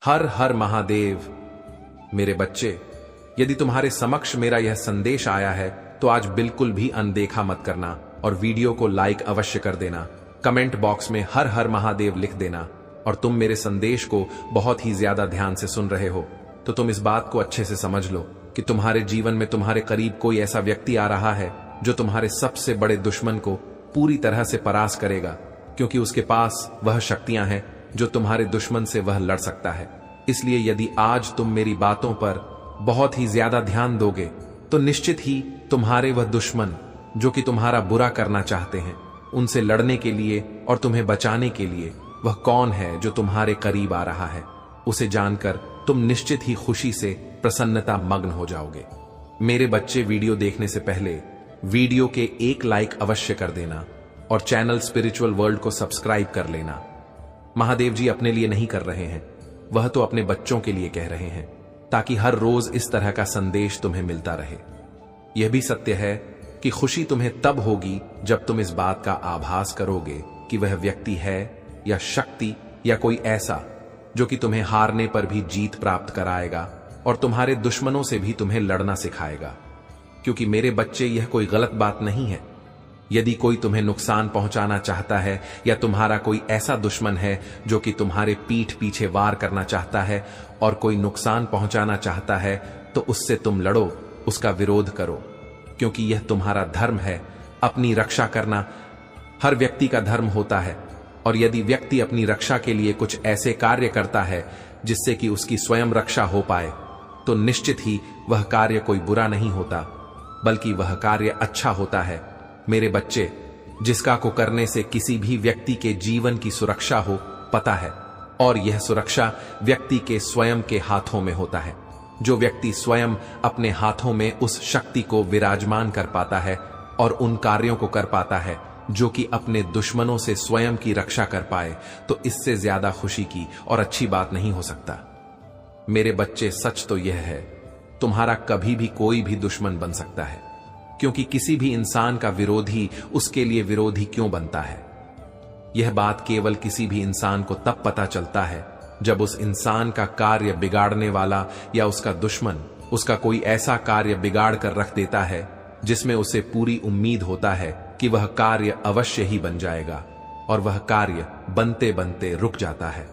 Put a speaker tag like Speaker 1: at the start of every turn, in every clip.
Speaker 1: हर हर महादेव। मेरे बच्चे, यदि तुम्हारे समक्ष मेरा यह संदेश आया है तो आज बिल्कुल भी अनदेखा मत करना और वीडियो को लाइक अवश्य कर देना। कमेंट बॉक्स में हर हर महादेव लिख देना। और तुम मेरे संदेश को बहुत ही ज्यादा ध्यान से सुन रहे हो तो तुम इस बात को अच्छे से समझ लो कि तुम्हारे जीवन में तुम्हारे करीब कोई ऐसा व्यक्ति आ रहा है जो तुम्हारे सबसे बड़े दुश्मन को पूरी तरह से परास करेगा, क्योंकि उसके पास वह शक्तियां हैं जो तुम्हारे दुश्मन से वह लड़ सकता है। इसलिए यदि आज तुम मेरी बातों पर बहुत ही ज्यादा ध्यान दोगे तो निश्चित ही तुम्हारे वह दुश्मन जो कि तुम्हारा बुरा करना चाहते हैं, उनसे लड़ने के लिए और तुम्हें बचाने के लिए वह कौन है जो तुम्हारे करीब आ रहा है, उसे जानकर तुम निश्चित ही खुशी से प्रसन्नता मग्न हो जाओगे। मेरे बच्चे, वीडियो देखने से पहले वीडियो के एक लाइक अवश्य कर देना और चैनल स्पिरिचुअल वर्ल्ड को सब्सक्राइब कर लेना। महादेव जी अपने लिए नहीं कर रहे हैं, वह तो अपने बच्चों के लिए कह रहे हैं, ताकि हर रोज इस तरह का संदेश तुम्हें मिलता रहे। यह भी सत्य है कि खुशी तुम्हें तब होगी जब तुम इस बात का आभास करोगे कि वह व्यक्ति है या शक्ति या कोई ऐसा जो कि तुम्हें हारने पर भी जीत प्राप्त कराएगा और तुम्हारे दुश्मनों से भी तुम्हें लड़ना सिखाएगा। क्योंकि मेरे बच्चे, यह कोई गलत बात नहीं है। यदि कोई तुम्हें नुकसान पहुंचाना चाहता है या तुम्हारा कोई ऐसा दुश्मन है जो कि तुम्हारे पीठ पीछे वार करना चाहता है और कोई नुकसान पहुंचाना चाहता है, तो उससे तुम लड़ो, उसका विरोध करो, क्योंकि यह तुम्हारा धर्म है। अपनी रक्षा करना हर व्यक्ति का धर्म होता है, और यदि व्यक्ति अपनी रक्षा के लिए कुछ ऐसे कार्य करता है जिससे कि उसकी स्वयं रक्षा हो पाए, तो निश्चित ही वह कार्य कोई बुरा नहीं होता, बल्कि वह कार्य अच्छा होता है। मेरे बच्चे, जिसका को करने से किसी भी व्यक्ति के जीवन की सुरक्षा हो, पता है, और यह सुरक्षा व्यक्ति के स्वयं के हाथों में होता है। जो व्यक्ति स्वयं अपने हाथों में उस शक्ति को विराजमान कर पाता है और उन कार्यों को कर पाता है जो कि अपने दुश्मनों से स्वयं की रक्षा कर पाए, तो इससे ज्यादा खुशी की और अच्छी बात नहीं हो सकता। मेरे बच्चे, सच तो यह है, तुम्हारा कभी भी कोई भी दुश्मन बन सकता है, क्योंकि किसी भी इंसान का विरोधी उसके लिए विरोधी क्यों बनता है। यह बात केवल किसी भी इंसान को तब पता चलता है जब उस इंसान का कार्य बिगाड़ने वाला या उसका दुश्मन उसका कोई ऐसा कार्य बिगाड़ कर रख देता है जिसमें उसे पूरी उम्मीद होता है कि वह कार्य अवश्य ही बन जाएगा, और वह कार्य बनते बनते रुक जाता है।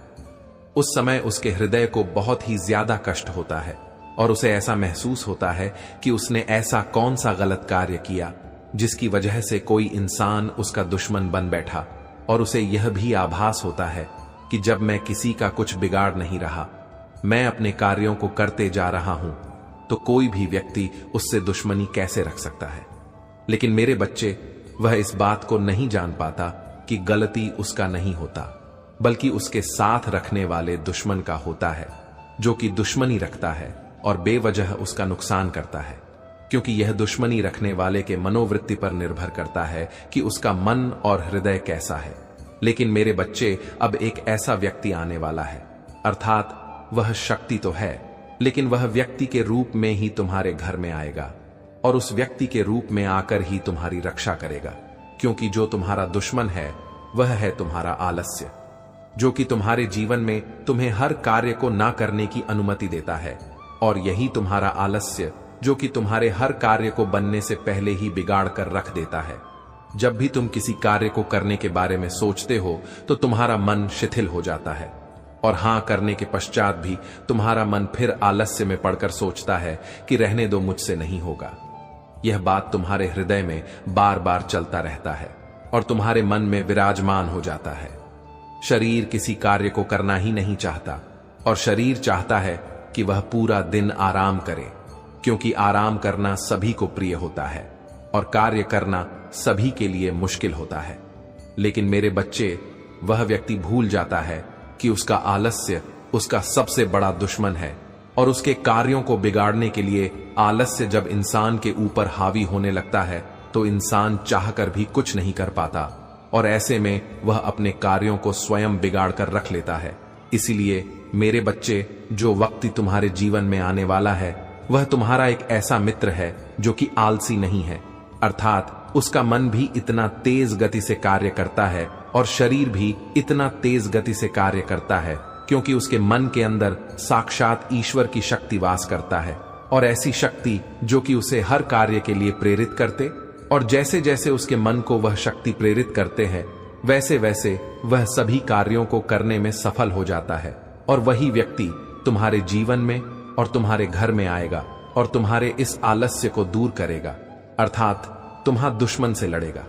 Speaker 1: उस समय उसके हृदय को बहुत ही ज्यादा कष्ट होता है और उसे ऐसा महसूस होता है कि उसने ऐसा कौन सा गलत कार्य किया जिसकी वजह से कोई इंसान उसका दुश्मन बन बैठा। और उसे यह भी आभास होता है कि जब मैं किसी का कुछ बिगाड़ नहीं रहा, मैं अपने कार्यों को करते जा रहा हूं, तो कोई भी व्यक्ति उससे दुश्मनी कैसे रख सकता है। लेकिन मेरे बच्चे, वह इस बात को नहीं जान पाता कि गलती उसका नहीं होता, बल्कि उसके साथ रखने वाले दुश्मन का होता है, जो कि दुश्मनी रखता है और बेवजह उसका नुकसान करता है। क्योंकि यह दुश्मनी रखने वाले के मनोवृत्ति पर निर्भर करता है कि उसका मन और हृदय कैसा है। लेकिन मेरे बच्चे, अब एक ऐसा व्यक्ति आने वाला है, अर्थात वह शक्ति तो है, लेकिन वह व्यक्ति के रूप में ही तुम्हारे घर में आएगा और उस व्यक्ति के रूप में आकर ही तुम्हारी रक्षा करेगा। क्योंकि जो तुम्हारा दुश्मन है वह है तुम्हारा आलस्य, जो कि तुम्हारे जीवन में तुम्हें हर कार्य को ना करने की अनुमति देता है। और यही तुम्हारा आलस्य जो कि तुम्हारे हर कार्य को बनने से पहले ही बिगाड़ कर रख देता है। जब भी तुम किसी कार्य को करने के बारे में सोचते हो तो तुम्हारा मन शिथिल हो जाता है, और हां करने के पश्चात भी तुम्हारा मन फिर आलस्य में पड़कर सोचता है कि रहने दो, मुझसे नहीं होगा। यह बात तुम्हारे हृदय में बार बार चलता रहता है और तुम्हारे मन में विराजमान हो जाता है। शरीर किसी कार्य को करना ही नहीं चाहता, और शरीर चाहता है कि वह पूरा दिन आराम करे, क्योंकि आराम करना सभी को प्रिय होता है और कार्य करना सभी के लिए मुश्किल होता है। लेकिन मेरे बच्चे, वह व्यक्ति भूल जाता है कि उसका आलस्य उसका सबसे बड़ा दुश्मन है, और उसके कार्यों को बिगाड़ने के लिए आलस्य जब इंसान के ऊपर हावी होने लगता है तो इंसान चाहकर भी कुछ नहीं कर पाता, और ऐसे में वह अपने कार्यों को स्वयं बिगाड़ कर रख लेता है। इसीलिए मेरे बच्चे, जो वक्त तुम्हारे जीवन में आने वाला है वह तुम्हारा एक ऐसा मित्र है जो कि आलसी नहीं है, अर्थात उसका मन भी इतना तेज गति से कार्य करता है और शरीर भी इतना तेज गति से कार्य करता है क्योंकि उसके मन के अंदर साक्षात ईश्वर की शक्ति वास करता है, और ऐसी शक्ति जो कि उसे हर कार्य के लिए प्रेरित करते, और जैसे जैसे उसके मन को वह शक्ति प्रेरित करते हैं वैसे वैसे वह सभी कार्यों को करने में सफल हो जाता है। और वही व्यक्ति तुम्हारे जीवन में और तुम्हारे घर में आएगा और तुम्हारे इस आलस्य को दूर करेगा, अर्थात तुम्हारा दुश्मन से लड़ेगा।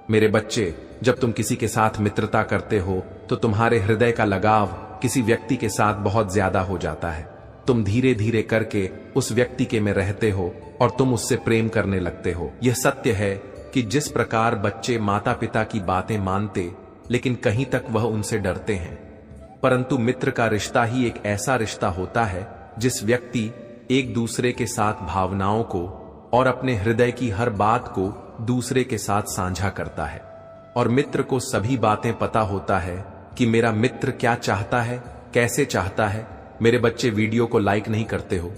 Speaker 1: मेरे बच्चे, जब तुम किसी के साथ मित्रता करते हो तो तुम्हारे हृदय का लगाव किसी व्यक्ति के साथ बहुत ज्यादा हो जाता है। तुम धीरे धीरे करके उस व्यक्ति के में रहते हो और तुम उससे प्रेम करने लगते हो। यह सत्य है कि जिस प्रकार बच्चे माता पिता की बातें मानते लेकिन कहीं तक वह उनसे डरते हैं, परंतु मित्र का रिश्ता ही एक ऐसा रिश्ता होता है जिस व्यक्ति एक दूसरे के साथ भावनाओं को और अपने हृदय की हर बात को दूसरे के साथ साझा करता है। और मित्र को सभी बातें पता होता है कि मेरा मित्र क्या चाहता है, कैसे चाहता है। मेरे बच्चे, वीडियो को लाइक नहीं करते हो,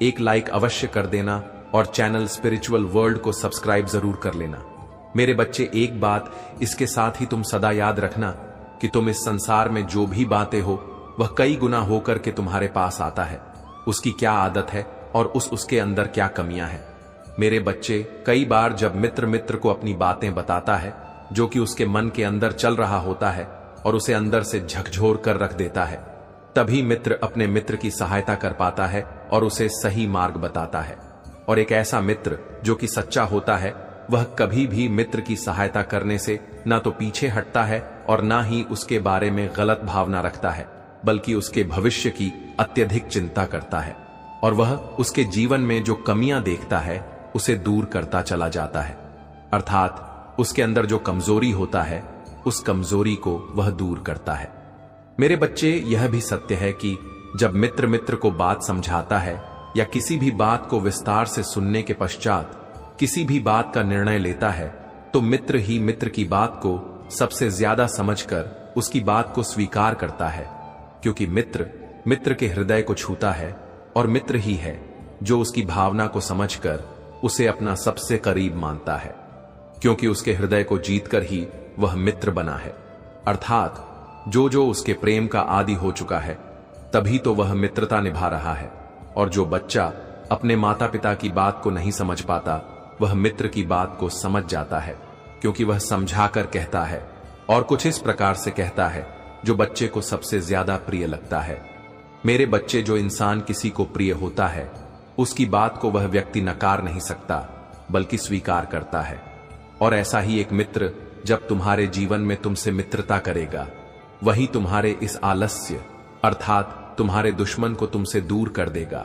Speaker 1: एक लाइक अवश्य कर देना और चैनल स्पिरिचुअल वर्ल्ड को सब्सक्राइब जरूर कर लेना। मेरे बच्चे, एक बात इसके साथ ही तुम सदा याद रखना कि तुम इस संसार में जो भी बातें हो वह कई गुना होकर के तुम्हारे पास आता है। उसकी क्या आदत है और उसके अंदर क्या कमियां हैं। मेरे बच्चे, कई बार जब मित्र को अपनी बातें बताता है जो कि उसके मन के अंदर चल रहा होता है और उसे अंदर से झकझोर कर रख देता है, तभी मित्र अपने मित्र की सहायता कर पाता है और उसे सही मार्ग बताता है। और एक ऐसा मित्र जो कि सच्चा होता है वह कभी भी मित्र की सहायता करने से ना तो पीछे हटता है और ना ही उसके बारे में गलत भावना रखता है, बल्कि उसके भविष्य की अत्यधिक चिंता करता है। और वह उसके जीवन में जो कमियां देखता है उसे दूर करता चला जाता है, अर्थात उसके अंदर जो कमजोरी होता है उस कमजोरी को वह दूर करता है। मेरे बच्चे, यह भी सत्य है कि जब मित्र को बात समझाता है या किसी भी बात को विस्तार से सुनने के पश्चात किसी भी बात का निर्णय लेता है, तो मित्र ही मित्र की बात को सबसे ज्यादा समझकर उसकी बात को स्वीकार करता है, क्योंकि मित्र के हृदय को छूता है और मित्र ही है जो उसकी भावना को समझकर उसे अपना सबसे करीब मानता है, क्योंकि उसके हृदय को जीतकर ही वह मित्र बना है। अर्थात जो उसके प्रेम का आदी हो चुका है, तभी तो वह मित्रता निभा रहा है। और जो बच्चा अपने माता पिता की बात को नहीं समझ पाता, वह मित्र की बात को समझ जाता है, क्योंकि वह समझाकर कहता है और कुछ इस प्रकार से कहता है जो बच्चे को सबसे ज्यादा प्रिय लगता है। मेरे बच्चे, जो इंसान किसी को प्रिय होता है उसकी बात को वह व्यक्ति नकार नहीं सकता, बल्कि स्वीकार करता है। और ऐसा ही एक मित्र जब तुम्हारे जीवन में तुमसे मित्रता करेगा, वही तुम्हारे इस आलस्य अर्थात तुम्हारे दुश्मन को तुमसे दूर कर देगा,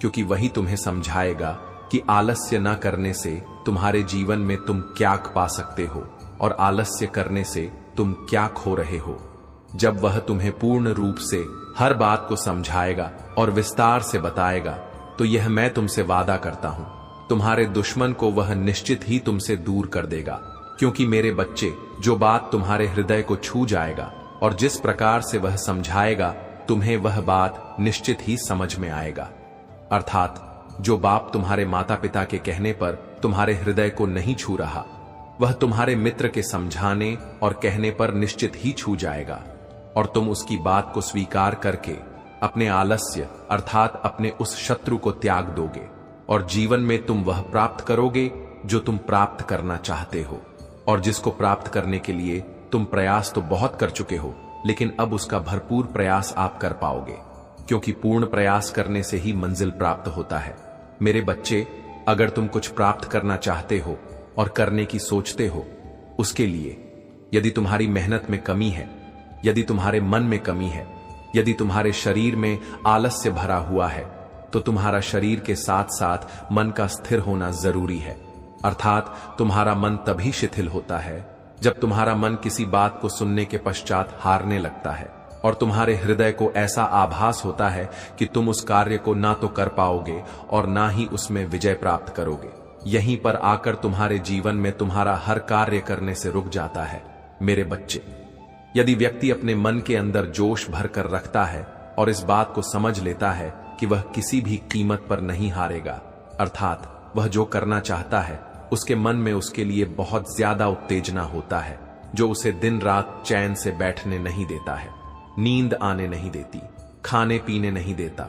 Speaker 1: क्योंकि वही तुम्हें समझाएगा कि आलस्य न करने से तुम्हारे जीवन में तुम क्या पा सकते हो और आलस्य करने से तुम क्या खो रहे हो। जब वह तुम्हें पूर्ण रूप से हर बात को समझाएगा और विस्तार से बताएगा, तो यह मैं तुमसे वादा करता हूं, तुम्हारे दुश्मन को वह निश्चित ही तुमसे दूर कर देगा। क्योंकि मेरे बच्चे, जो बात तुम्हारे हृदय को छू जाएगा और जिस प्रकार से वह समझाएगा, तुम्हें वह बात निश्चित ही समझ में आएगा। अर्थात जो बाप तुम्हारे माता पिता के कहने पर तुम्हारे हृदय को नहीं छू रहा, वह तुम्हारे मित्र के समझाने और कहने पर निश्चित ही छू जाएगा, और तुम उसकी बात को स्वीकार करके अपने आलस्य अर्थात अपने उस शत्रु को त्याग दोगे, और जीवन में तुम वह प्राप्त करोगे जो तुम प्राप्त करना चाहते हो, और जिसको प्राप्त करने के लिए तुम प्रयास तो बहुत कर चुके हो, लेकिन अब उसका भरपूर प्रयास आप कर पाओगे, क्योंकि पूर्ण प्रयास करने से ही मंजिल प्राप्त होता है। मेरे बच्चे, अगर तुम कुछ प्राप्त करना चाहते हो और करने की सोचते हो, उसके लिए यदि तुम्हारी मेहनत में कमी है, यदि तुम्हारे मन में कमी है, यदि तुम्हारे शरीर में आलस्य भरा हुआ है, तो तुम्हारा शरीर के साथ साथ मन का स्थिर होना जरूरी है। अर्थात तुम्हारा मन तभी शिथिल होता है जब तुम्हारा मन किसी बात को सुनने के पश्चात हारने लगता है और तुम्हारे हृदय को ऐसा आभास होता है कि तुम उस कार्य को ना तो कर पाओगे और ना ही उसमें विजय प्राप्त करोगे। यहीं पर आकर तुम्हारे जीवन में तुम्हारा हर कार्य करने से रुक जाता है। मेरे बच्चे, यदि व्यक्ति अपने मन के अंदर जोश भर कर रखता है और इस बात को समझ लेता है कि वह किसी भी कीमत पर नहीं हारेगा, अर्थात वह जो करना चाहता है उसके मन में उसके लिए बहुत ज्यादा उत्तेजना होता है, जो उसे दिन रात चैन से बैठने नहीं देता है। नींद आने नहीं देती, खाने पीने नहीं देता।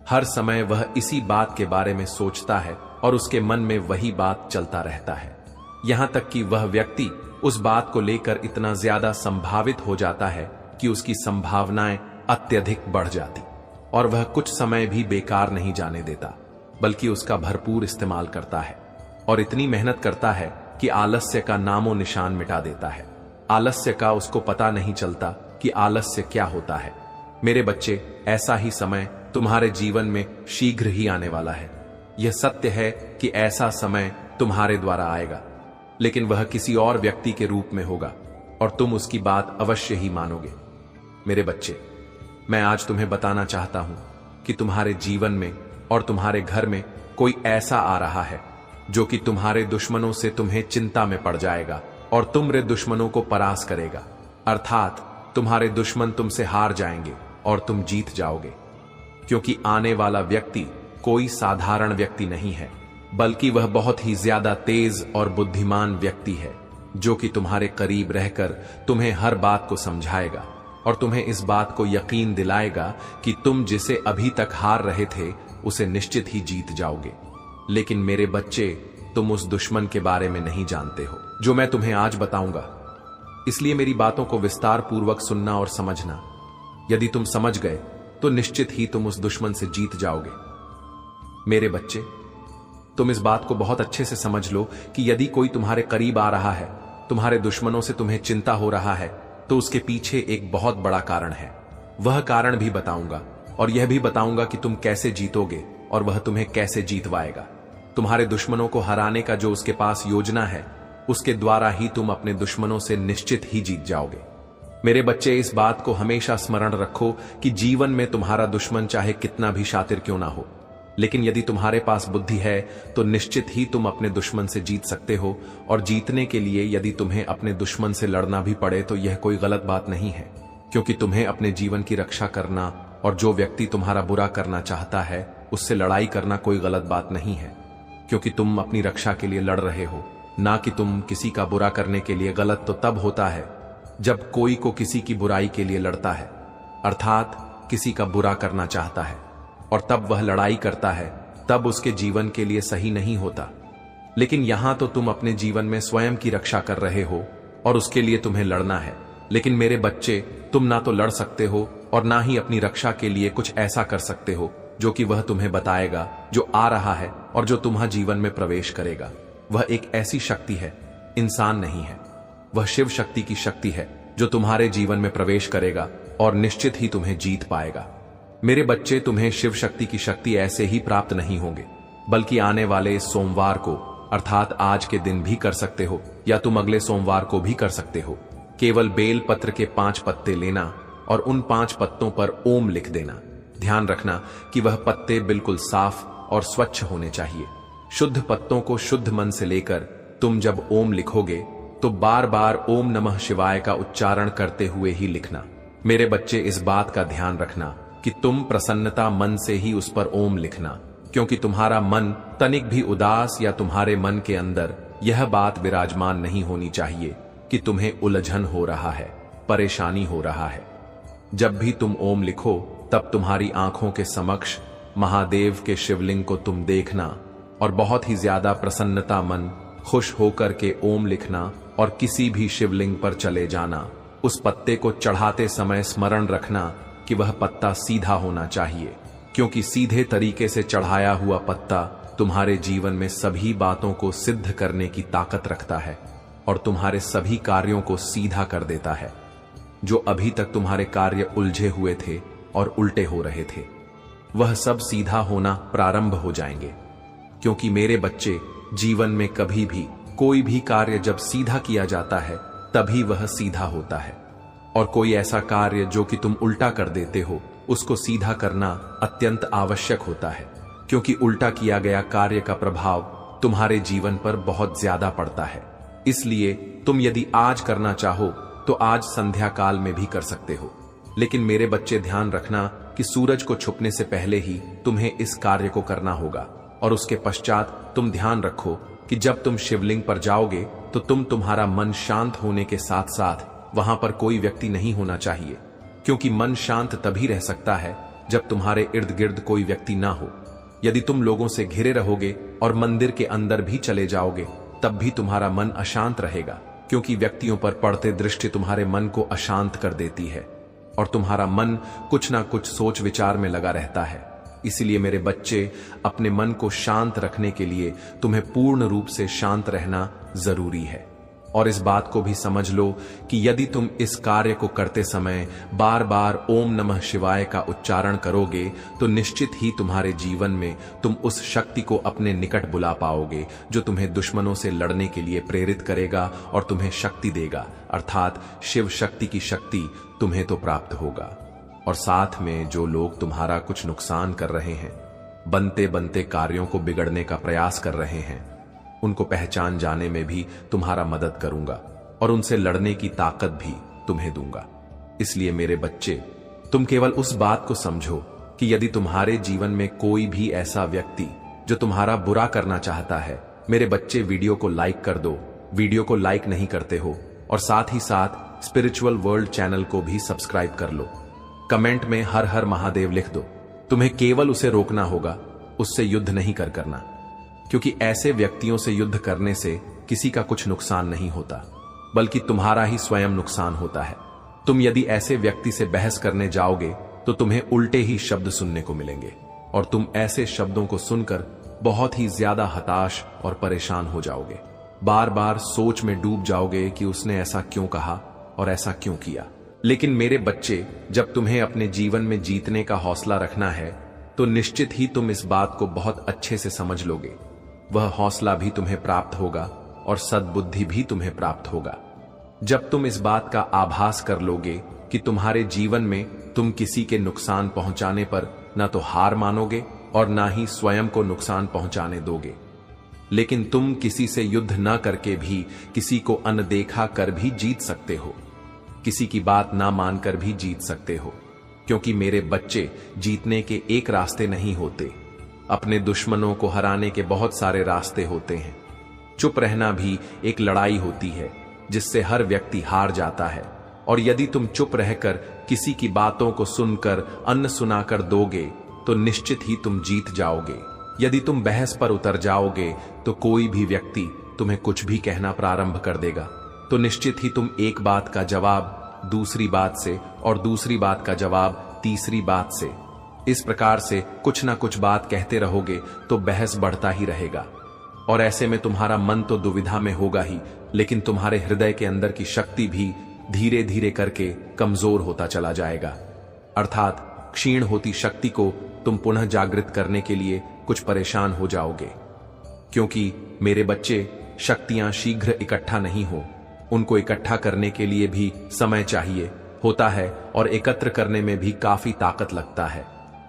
Speaker 1: हर समय वह इसी बात के बारे में सोचता है और उसके मन में वही बात चलता रहता है। यहां तक कि वह व्यक्ति उस बात को लेकर इतना ज्यादा संभावित हो जाता है कि उसकी संभावनाएं अत्यधिक बढ़ जाती और वह कुछ समय भी बेकार नहीं जाने देता, बल्कि उसका भरपूर इस्तेमाल करता है और इतनी मेहनत करता है कि आलस्य का नामो निशान मिटा देता है। आलस्य का उसको पता नहीं चलता कि आलस्य क्या होता है। मेरे बच्चे, ऐसा ही समय तुम्हारे जीवन में शीघ्र ही आने वाला है। यह सत्य है कि ऐसा समय तुम्हारे द्वारा आएगा, लेकिन वह किसी और व्यक्ति के रूप में होगा और तुम उसकी बात अवश्य ही मानोगे। मेरे बच्चे, मैं आज तुम्हें बताना चाहता हूं कि तुम्हारे जीवन में और तुम्हारे घर में कोई ऐसा आ रहा है जो कि तुम्हारे दुश्मनों से तुम्हें चिंता में पड़ जाएगा और तुम्हारे दुश्मनों को परास करेगा। अर्थात तुम्हारे दुश्मन तुमसे हार जाएंगे और तुम जीत जाओगे, क्योंकि आने वाला व्यक्ति कोई साधारण व्यक्ति नहीं है, बल्कि वह बहुत ही ज्यादा तेज और बुद्धिमान व्यक्ति है, जो कि तुम्हारे करीब रहकर तुम्हें हर बात को समझाएगा और तुम्हें इस बात को यकीन दिलाएगा कि तुम जिसे अभी तक हार रहे थे उसे निश्चित ही जीत जाओगे। लेकिन मेरे बच्चे, तुम उस दुश्मन के बारे में नहीं जानते हो जो मैं तुम्हें आज बताऊंगा, इसलिए मेरी बातों को विस्तार पूर्वक सुनना और समझना। यदि तुम समझ गए तो निश्चित ही तुम उस दुश्मन से जीत जाओगे। मेरे बच्चे, तुम इस बात को बहुत अच्छे से समझ लो कि यदि कोई तुम्हारे करीब आ रहा है, तुम्हारे दुश्मनों से तुम्हें चिंता हो रहा है, तो उसके पीछे एक बहुत बड़ा कारण है। वह कारण भी बताऊंगा और यह भी बताऊंगा कि तुम कैसे जीतोगे और वह तुम्हें कैसे जीतवाएगा। तुम्हारे दुश्मनों को हराने का जो उसके पास योजना है, उसके द्वारा ही तुम अपने दुश्मनों से निश्चित ही जीत जाओगे। मेरे बच्चे, इस बात को हमेशा स्मरण रखो कि जीवन में तुम्हारा दुश्मन चाहे कितना भी शातिर क्यों ना हो, लेकिन यदि तुम्हारे पास बुद्धि है तो निश्चित ही तुम अपने दुश्मन से जीत सकते हो। और जीतने के लिए यदि तुम्हें अपने दुश्मन से लड़ना भी पड़े तो यह कोई गलत बात नहीं है, क्योंकि तुम्हें अपने जीवन की रक्षा करना और जो व्यक्ति तुम्हारा बुरा करना चाहता है उससे लड़ाई करना कोई गलत बात नहीं है, क्योंकि तुम अपनी रक्षा के लिए लड़ रहे हो, ना कि तुम किसी का बुरा करने के लिए। गलत तो तब होता है जब कोई को किसी की बुराई के लिए लड़ता है, अर्थात किसी का बुरा करना चाहता है और तब वह लड़ाई करता है, तब उसके जीवन के लिए सही नहीं होता। लेकिन यहां तो तुम अपने जीवन में स्वयं की रक्षा कर रहे हो और उसके लिए तुम्हें लड़ना है। लेकिन मेरे बच्चे, तुम ना तो लड़ सकते हो और ना ही अपनी रक्षा के लिए कुछ ऐसा कर सकते हो जो कि वह तुम्हें बताएगा जो आ रहा है और जो तुम्हारे जीवन में प्रवेश करेगा। वह एक ऐसी शक्ति है, इंसान नहीं है, वह शिव शक्ति की शक्ति है जो तुम्हारे जीवन में प्रवेश करेगा और निश्चित ही तुम्हें जीत पाएगा। मेरे बच्चे, तुम्हें शिव शक्ति की शक्ति ऐसे ही प्राप्त नहीं होंगे, बल्कि आने वाले सोमवार को, अर्थात आज के दिन भी कर सकते हो या तुम अगले सोमवार को भी कर सकते हो। केवल बेल पत्र के 5 पत्ते लेना और उन 5 पत्तों पर ओम लिख देना। ध्यान रखना कि वह पत्ते बिल्कुल साफ और स्वच्छ होने चाहिए। शुद्ध पत्तों को शुद्ध मन से लेकर तुम जब ओम लिखोगे तो बार बार ओम नमः शिवाय का उच्चारण करते हुए ही लिखना। मेरे बच्चे, इस बात का ध्यान रखना कि तुम प्रसन्नता मन से ही उस पर ओम लिखना, क्योंकि तुम्हारा मन तनिक भी उदास या तुम्हारे मन के अंदर यह बात विराजमान नहीं होनी चाहिए कि तुम्हें उलझन हो रहा है, परेशानी हो रहा है। जब भी तुम ओम लिखो तब तुम्हारी आंखों के समक्ष महादेव के शिवलिंग को तुम देखना और बहुत ही ज्यादा प्रसन्नता मन खुश होकर के ओम लिखना और किसी भी शिवलिंग पर चले जाना। उस पत्ते को चढ़ाते समय स्मरण रखना कि वह पत्ता सीधा होना चाहिए, क्योंकि सीधे तरीके से चढ़ाया हुआ पत्ता तुम्हारे जीवन में सभी बातों को सिद्ध करने की ताकत रखता है और तुम्हारे सभी कार्यों को सीधा कर देता है। जो अभी तक तुम्हारे कार्य उलझे हुए थे और उल्टे हो रहे थे, वह सब सीधा होना प्रारंभ हो जाएंगे, क्योंकि मेरे बच्चे, जीवन में कभी भी कोई भी कार्य जब सीधा किया जाता है तभी वह सीधा होता है, और कोई ऐसा कार्य जो कि तुम उल्टा कर देते हो उसको सीधा करना अत्यंत आवश्यक होता है, क्योंकि उल्टा किया गया कार्य का प्रभाव तुम्हारे जीवन पर बहुत ज्यादा पड़ता है। इसलिए तुम यदि आज करना चाहो तो आज संध्या काल में भी कर सकते हो, लेकिन मेरे बच्चे ध्यान रखना कि सूरज को छुपने से पहले ही तुम्हें इस कार्य को करना होगा। और उसके पश्चात तुम ध्यान रखो कि जब तुम शिवलिंग पर जाओगे तो तुम्हारा मन शांत होने के साथ साथ वहां पर कोई व्यक्ति नहीं होना चाहिए, क्योंकि मन शांत तभी रह सकता है जब तुम्हारे इर्द गिर्द कोई व्यक्ति ना हो। यदि तुम लोगों से घिरे रहोगे और मंदिर के अंदर भी चले जाओगे तब भी तुम्हारा मन अशांत रहेगा, क्योंकि व्यक्तियों पर पड़ते दृष्टि तुम्हारे मन को अशांत कर देती है और तुम्हारा मन कुछ ना कुछ सोच विचार में लगा रहता है। इसलिए मेरे बच्चे, अपने मन को शांत रखने के लिए तुम्हें पूर्ण रूप से शांत रहना जरूरी है। और इस बात को भी समझ लो कि यदि तुम इस कार्य को करते समय बार बार ओम नमः शिवाय का उच्चारण करोगे तो निश्चित ही तुम्हारे जीवन में तुम उस शक्ति को अपने निकट बुला पाओगे जो तुम्हें दुश्मनों से लड़ने के लिए प्रेरित करेगा और तुम्हें शक्ति देगा, अर्थात शिव शक्ति की शक्ति तुम्हें तो प्राप्त होगा। और साथ में जो लोग तुम्हारा कुछ नुकसान कर रहे हैं, बनते बनते कार्यों को बिगड़ने का प्रयास कर रहे हैं, उनको पहचान जाने में भी तुम्हारा मदद करूंगा और उनसे लड़ने की ताकत भी तुम्हें दूंगा। इसलिए मेरे बच्चे, तुम केवल उस बात को समझो कि यदि तुम्हारे जीवन में कोई भी ऐसा व्यक्ति जो तुम्हारा बुरा करना चाहता है, मेरे बच्चे वीडियो को लाइक कर दो। वीडियो को लाइक नहीं करते हो और साथ ही साथ स्पिरिचुअल वर्ल्ड चैनल को भी सब्सक्राइब कर लो। कमेंट में हर हर महादेव लिख दो। तुम्हें केवल उसे रोकना होगा, उससे युद्ध नहीं करना, क्योंकि ऐसे व्यक्तियों से युद्ध करने से किसी का कुछ नुकसान नहीं होता, बल्कि तुम्हारा ही स्वयं नुकसान होता है। तुम यदि ऐसे व्यक्ति से बहस करने जाओगे तो तुम्हें उल्टे ही शब्द सुनने को मिलेंगे और तुम ऐसे शब्दों को सुनकर बहुत ही ज्यादा हताश और परेशान हो जाओगे। बार बार सोच में डूब जाओगे कि उसने ऐसा क्यों कहा और ऐसा क्यों किया। लेकिन मेरे बच्चे, जब तुम्हें अपने जीवन में जीतने का हौसला रखना है तो निश्चित ही तुम इस बात को बहुत अच्छे से समझ लोगे। वह हौसला भी तुम्हें प्राप्त होगा और सद्बुद्धि भी तुम्हें प्राप्त होगा जब तुम इस बात का आभास कर लोगे कि तुम्हारे जीवन में तुम किसी के नुकसान पहुंचाने पर न तो हार मानोगे और ना ही स्वयं को नुकसान पहुंचाने दोगे। लेकिन तुम किसी से युद्ध न करके भी किसी को अनदेखा कर भी जीत सकते हो, किसी की बात ना मानकर भी जीत सकते हो, क्योंकि मेरे बच्चे, जीतने के एक रास्ते नहीं होते, अपने दुश्मनों को हराने के बहुत सारे रास्ते होते हैं। चुप रहना भी एक लड़ाई होती है जिससे हर व्यक्ति हार जाता है, और यदि तुम चुप रहकर किसी की बातों को सुनकर अन्न सुनाकर दोगे तो निश्चित ही तुम जीत जाओगे। यदि तुम बहस पर उतर जाओगे तो कोई भी व्यक्ति तुम्हें कुछ भी कहना प्रारंभ कर देगा, तो निश्चित ही तुम एक बात का जवाब दूसरी बात से और दूसरी बात का जवाब तीसरी बात से, इस प्रकार से कुछ ना कुछ बात कहते रहोगे तो बहस बढ़ता ही रहेगा। और ऐसे में तुम्हारा मन तो दुविधा में होगा ही, लेकिन तुम्हारे हृदय के अंदर की शक्ति भी धीरे धीरे करके कमजोर होता चला जाएगा। अर्थात क्षीण होती शक्ति को तुम पुनः जागृत करने के लिए कुछ परेशान हो जाओगे, क्योंकि मेरे बच्चे, शक्तियां शीघ्र इकट्ठा नहीं हो, उनको इकट्ठा करने के लिए भी समय चाहिए होता है और एकत्र करने में भी काफी ताकत लगता है।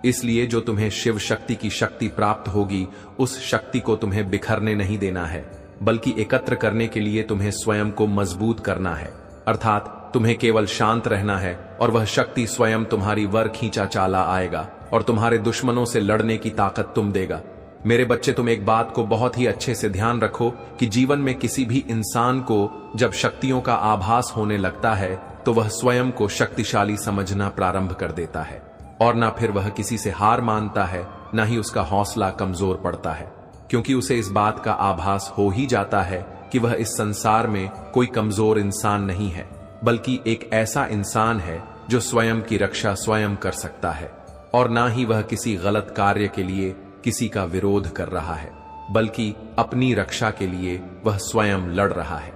Speaker 1: इसलिए जो तुम्हें शिव शक्ति की शक्ति प्राप्त होगी, उस शक्ति को तुम्हें बिखरने नहीं देना है, बल्कि एकत्र करने के लिए तुम्हें स्वयं को मजबूत करना है। अर्थात तुम्हें केवल शांत रहना है और वह शक्ति स्वयं तुम्हारी वर खींचा चाला आएगा और तुम्हारे दुश्मनों से लड़ने की ताकत तुम देगा। मेरे बच्चे, तुम एक बात को बहुत ही अच्छे से ध्यान रखो कि जीवन में किसी भी इंसान को जब शक्तियों का आभास होने लगता है तो वह स्वयं को शक्तिशाली समझना प्रारंभ कर देता है, और ना फिर वह किसी से हार मानता है, ना ही उसका हौसला कमजोर पड़ता है, क्योंकि उसे इस बात का आभास हो ही जाता है कि वह इस संसार में कोई कमजोर इंसान नहीं है, बल्कि एक ऐसा इंसान है जो स्वयं की रक्षा स्वयं कर सकता है, और ना ही वह किसी गलत कार्य के लिए किसी का विरोध कर रहा है, बल्कि अपनी रक्षा के लिए वह स्वयं लड़ रहा है।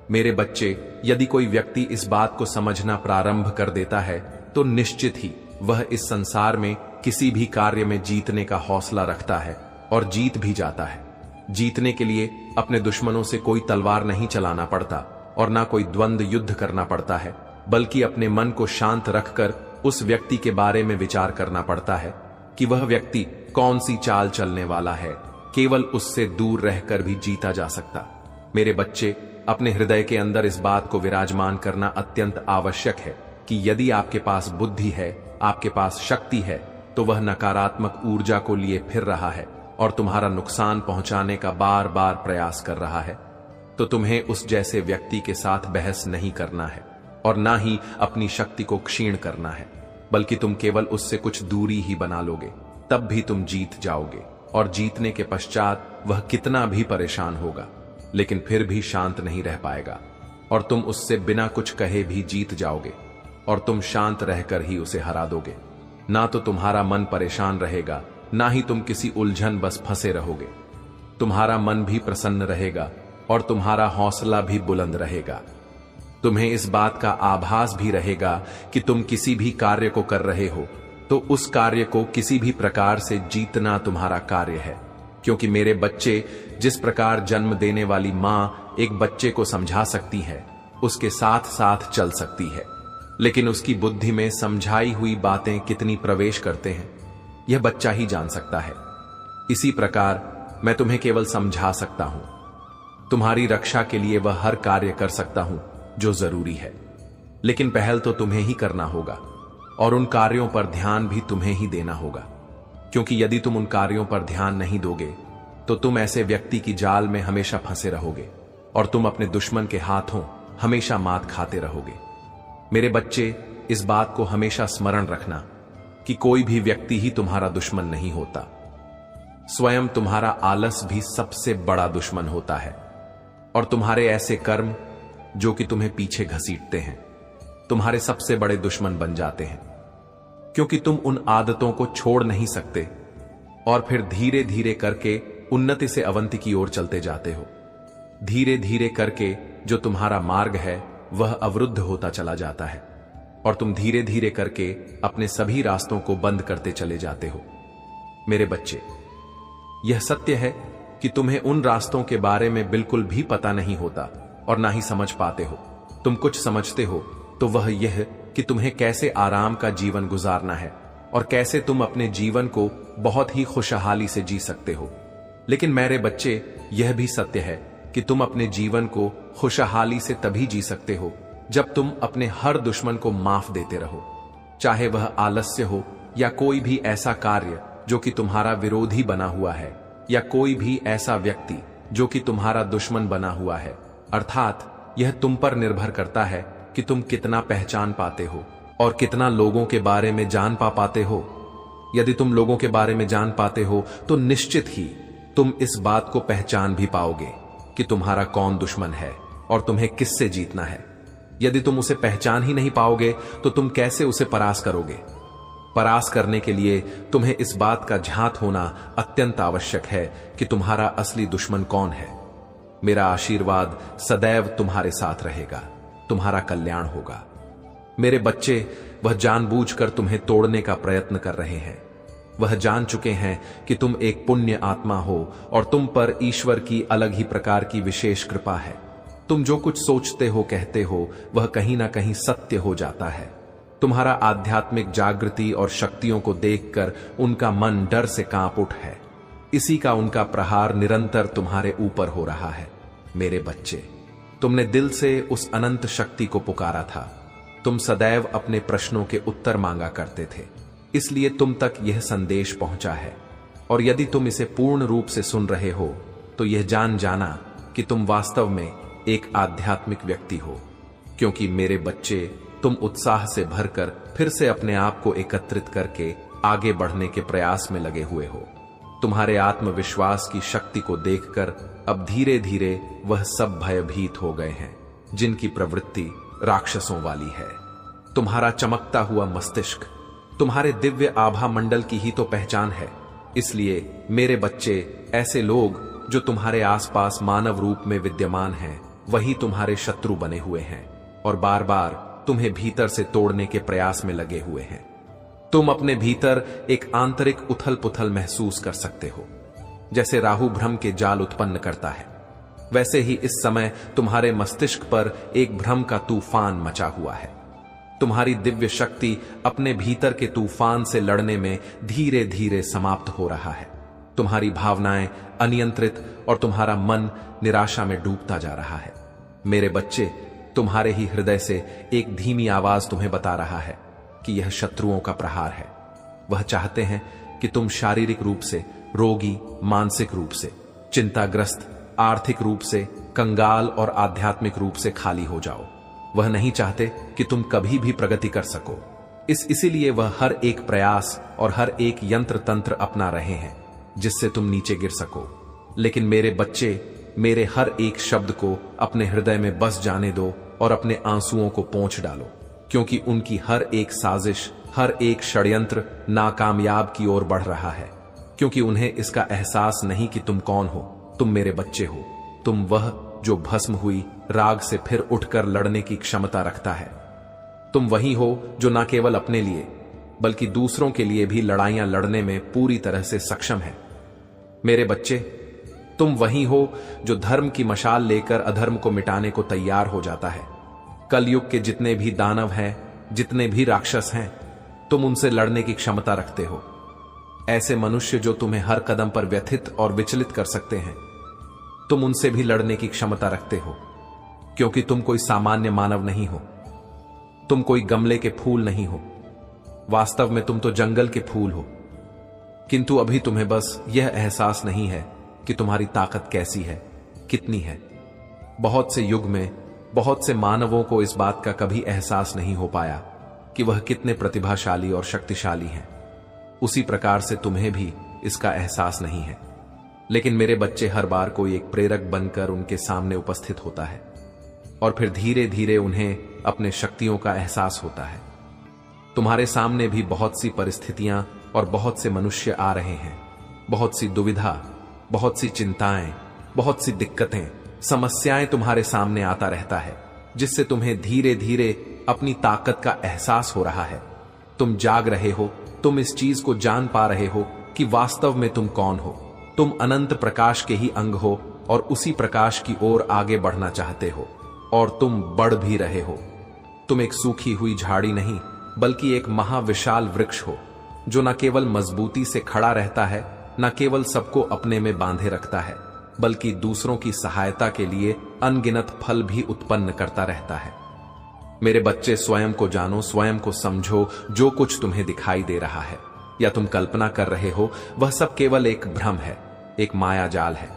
Speaker 1: मेरे बच्चे, यदि कोई व्यक्ति इस बात को समझना प्रारंभ कर देता है तो निश्चित ही वह इस संसार में किसी भी कार्य में जीतने का हौसला रखता है और जीत भी जाता है। जीतने के लिए अपने दुश्मनों से कोई तलवार नहीं चलाना पड़ता और ना कोई द्वंद्व युद्ध करना पड़ता है, बल्कि अपने मन को शांत रखकर उस व्यक्ति के बारे में विचार करना पड़ता है कि वह व्यक्ति कौन सी चाल चलने वाला है। केवल उससे दूर रहकर भी जीता जा सकता। मेरे बच्चे, अपने हृदय के अंदर इस बात को विराजमान करना अत्यंत आवश्यक है कि यदि आपके पास बुद्धि है, आपके पास शक्ति है, तो वह नकारात्मक ऊर्जा को लिए फिर रहा है और तुम्हारा नुकसान पहुंचाने का बार बार प्रयास कर रहा है, तो तुम्हें उस जैसे व्यक्ति के साथ बहस नहीं करना है। और ना ही अपनी शक्ति को क्षीण करना है, बल्कि तुम केवल उससे कुछ दूरी ही बना लोगे, तब भी तुम जीत जाओगे। और जीतने के पश्चात वह कितना भी परेशान होगा, लेकिन फिर भी शांत नहीं रह पाएगा, और तुम उससे बिना कुछ कहे भी जीत जाओगे, और तुम शांत रहकर ही उसे हरा दोगे। ना तो तुम्हारा मन परेशान रहेगा, ना ही तुम किसी उलझन बस फंसे रहोगे। तुम्हारा मन भी प्रसन्न रहेगा और तुम्हारा हौसला भी बुलंद रहेगा। तुम्हें इस बात का आभास भी रहेगा कि तुम किसी भी कार्य को कर रहे हो तो उस कार्य को किसी भी प्रकार से जीतना तुम्हारा कार्य है, क्योंकि मेरे बच्चे, जिस प्रकार जन्म देने वाली मां एक बच्चे को समझा सकती है, उसके साथ साथ चल सकती है, लेकिन उसकी बुद्धि में समझाई हुई बातें कितनी प्रवेश करते हैं यह बच्चा ही जान सकता है। इसी प्रकार मैं तुम्हें केवल समझा सकता हूं, तुम्हारी रक्षा के लिए वह हर कार्य कर सकता हूं जो जरूरी है, लेकिन पहल तो तुम्हें ही करना होगा और उन कार्यों पर ध्यान भी तुम्हें ही देना होगा, क्योंकि यदि तुम उन कार्यों पर ध्यान नहीं दोगे तो तुम ऐसे व्यक्ति की जाल में हमेशा फंसे रहोगे और तुम अपने दुश्मन के हाथों हमेशा मात खाते रहोगे। मेरे बच्चे, इस बात को हमेशा स्मरण रखना कि कोई भी व्यक्ति ही तुम्हारा दुश्मन नहीं होता। स्वयं तुम्हारा आलस भी सबसे बड़ा दुश्मन होता है, और तुम्हारे ऐसे कर्म जो कि तुम्हें पीछे घसीटते हैं तुम्हारे सबसे बड़े दुश्मन बन जाते हैं, क्योंकि तुम उन आदतों को छोड़ नहीं सकते और फिर धीरे धीरे करके उन्नति से अवंति की ओर चलते जाते हो। धीरे धीरे करके जो तुम्हारा मार्ग है वह अवरुद्ध होता चला जाता है और तुम धीरे धीरे करके अपने सभी रास्तों को बंद करते चले जाते हो। मेरे बच्चे, यह सत्य है कि तुम्हें उन रास्तों के बारे में बिल्कुल भी पता नहीं होता और ना ही समझ पाते हो। तुम कुछ समझते हो तो वह यह कि तुम्हें कैसे आराम का जीवन गुजारना है और कैसे तुम अपने जीवन को बहुत ही खुशहाली से जी सकते हो। लेकिन मेरे बच्चे, यह भी सत्य है कि तुम अपने जीवन को खुशहाली से तभी जी सकते हो जब तुम अपने हर दुश्मन को माफ देते रहो, चाहे वह आलस्य हो या कोई भी ऐसा कार्य जो कि तुम्हारा विरोधी बना हुआ है, या कोई भी ऐसा व्यक्ति जो कि तुम्हारा दुश्मन बना हुआ है। अर्थात यह तुम पर निर्भर करता है कि तुम कितना पहचान पाते हो और कितना लोगों के बारे में जान पाते हो। यदि तुम लोगों के बारे में जान पाते हो तो निश्चित ही तुम इस बात को पहचान भी पाओगे कि तुम्हारा कौन दुश्मन है और तुम्हें किससे जीतना है। यदि तुम उसे पहचान ही नहीं पाओगे तो तुम कैसे उसे परास्त करोगे। परास्त करने के लिए तुम्हें इस बात का झांत होना अत्यंत आवश्यक है कि तुम्हारा असली दुश्मन कौन है। मेरा आशीर्वाद सदैव तुम्हारे साथ रहेगा, तुम्हारा कल्याण होगा। मेरे बच्चे, वह जानबूझकर तुम्हें तोड़ने का प्रयत्न कर रहे हैं। वह जान चुके हैं कि तुम एक पुण्य आत्मा हो और तुम पर ईश्वर की अलग ही प्रकार की विशेष कृपा है। तुम जो कुछ सोचते हो, कहते हो, वह कहीं ना कहीं सत्य हो जाता है। तुम्हारा आध्यात्मिक जागृति और शक्तियों को देखकर उनका मन डर से कांप उठ है। इसी का उनका प्रहार निरंतर तुम्हारे ऊपर हो रहा है। मेरे बच्चे, तुमने दिल से उस अनंत शक्ति को पुकारा था। तुम सदैव अपने प्रश्नों के उत्तर मांगा करते थे, इसलिए तुम तक यह संदेश पहुंचा है। और यदि तुम इसे पूर्ण रूप से सुन रहे हो तो यह जान जाना कि तुम वास्तव में एक आध्यात्मिक व्यक्ति हो, क्योंकि मेरे बच्चे, तुम उत्साह से भरकर फिर से अपने आप को एकत्रित करके आगे बढ़ने के प्रयास में लगे हुए हो। तुम्हारे आत्मविश्वास की शक्ति को देखकर अब धीरे धीरे वह सब भयभीत हो गए हैं जिनकी प्रवृत्ति राक्षसों वाली है। तुम्हारा चमकता हुआ मस्तिष्क तुम्हारे दिव्य आभा मंडल की ही तो पहचान है। इसलिए मेरे बच्चे, ऐसे लोग जो तुम्हारे आसपास मानव रूप में विद्यमान हैं, वही तुम्हारे शत्रु बने हुए हैं और बार बार तुम्हें भीतर से तोड़ने के प्रयास में लगे हुए हैं। तुम अपने भीतर एक आंतरिक उथल पुथल महसूस कर सकते हो। जैसे राहु भ्रम के जाल उत्पन्न करता है, वैसे ही इस समय तुम्हारे मस्तिष्क पर एक भ्रम का तूफान मचा हुआ है। तुम्हारी दिव्य शक्ति अपने भीतर के तूफान से लड़ने में धीरे धीरे समाप्त हो रहा है। तुम्हारी भावनाएं अनियंत्रित और तुम्हारा मन निराशा में डूबता जा रहा है। मेरे बच्चे, तुम्हारे ही हृदय से एक धीमी आवाज तुम्हें बता रहा है कि यह शत्रुओं का प्रहार है। वह चाहते हैं कि तुम शारीरिक रूप से रोगी, मानसिक रूप से चिंताग्रस्त, आर्थिक रूप से कंगाल और आध्यात्मिक रूप से खाली हो जाओ। वह नहीं चाहते कि तुम कभी भी प्रगति कर सको। इसीलिए वह हर एक प्रयास और हर एक यंत्र तंत्र अपना रहे हैं जिससे तुम नीचे गिर सको। लेकिन मेरे बच्चे, मेरे हर एक शब्द को अपने हृदय में बस जाने दो और अपने आंसुओं को पोंछ डालो, क्योंकि उनकी हर एक साजिश, हर एक षड्यंत्र नाकामयाब की ओर बढ़ रहा है। क्योंकि उन्हें इसका एहसास नहीं कि तुम कौन हो। तुम मेरे बच्चे हो। तुम वह जो भस्म हुई राग से फिर उठकर लड़ने की क्षमता रखता है। तुम वही हो जो न केवल अपने लिए बल्कि दूसरों के लिए भी लड़ाइयां लड़ने में पूरी तरह से सक्षम है। मेरे बच्चे, तुम वही हो जो धर्म की मशाल लेकर अधर्म को मिटाने को तैयार हो जाता है। कलयुग के जितने भी दानव हैं, जितने भी राक्षस हैं, तुम उनसे लड़ने की क्षमता रखते हो। ऐसे मनुष्य जो तुम्हें हर कदम पर व्यथित और विचलित कर सकते हैं, तुम उनसे भी लड़ने की क्षमता रखते हो। क्योंकि तुम कोई सामान्य मानव नहीं हो। तुम कोई गमले के फूल नहीं हो। वास्तव में तुम तो जंगल के फूल हो। किंतु अभी तुम्हें बस यह एहसास नहीं है कि तुम्हारी ताकत कैसी है, कितनी है। बहुत से युग में बहुत से मानवों को इस बात का कभी एहसास नहीं हो पाया कि वह कितने प्रतिभाशाली और शक्तिशाली हैं। उसी प्रकार से तुम्हें भी इसका एहसास नहीं है। लेकिन मेरे बच्चे, हर बार कोई एक प्रेरक बनकर उनके सामने उपस्थित होता है और फिर धीरे धीरे उन्हें अपने शक्तियों का एहसास होता है। तुम्हारे सामने भी बहुत सी परिस्थितियां और बहुत से मनुष्य आ रहे हैं। बहुत सी दुविधा, बहुत सी चिंताएं, बहुत सी दिक्कतें, समस्याएं तुम्हारे सामने आता रहता है, जिससे तुम्हें धीरे धीरे अपनी ताकत का एहसास हो रहा है। तुम जाग रहे हो। तुम इस चीज को जान पा रहे हो कि वास्तव में तुम कौन हो। तुम अनंत प्रकाश के ही अंग हो और उसी प्रकाश की ओर आगे बढ़ना चाहते हो, और तुम बढ़ भी रहे हो। तुम एक सूखी हुई झाड़ी नहीं बल्कि एक महाविशाल वृक्ष हो, जो न केवल मजबूती से खड़ा रहता है, न केवल सबको अपने में बांधे रखता है, बल्कि दूसरों की सहायता के लिए अनगिनत फल भी उत्पन्न करता रहता है। मेरे बच्चे, स्वयं को जानो, स्वयं को समझो। जो कुछ तुम्हें दिखाई दे रहा है या तुम कल्पना कर रहे हो, वह सब केवल एक भ्रम है, एक माया जाल है।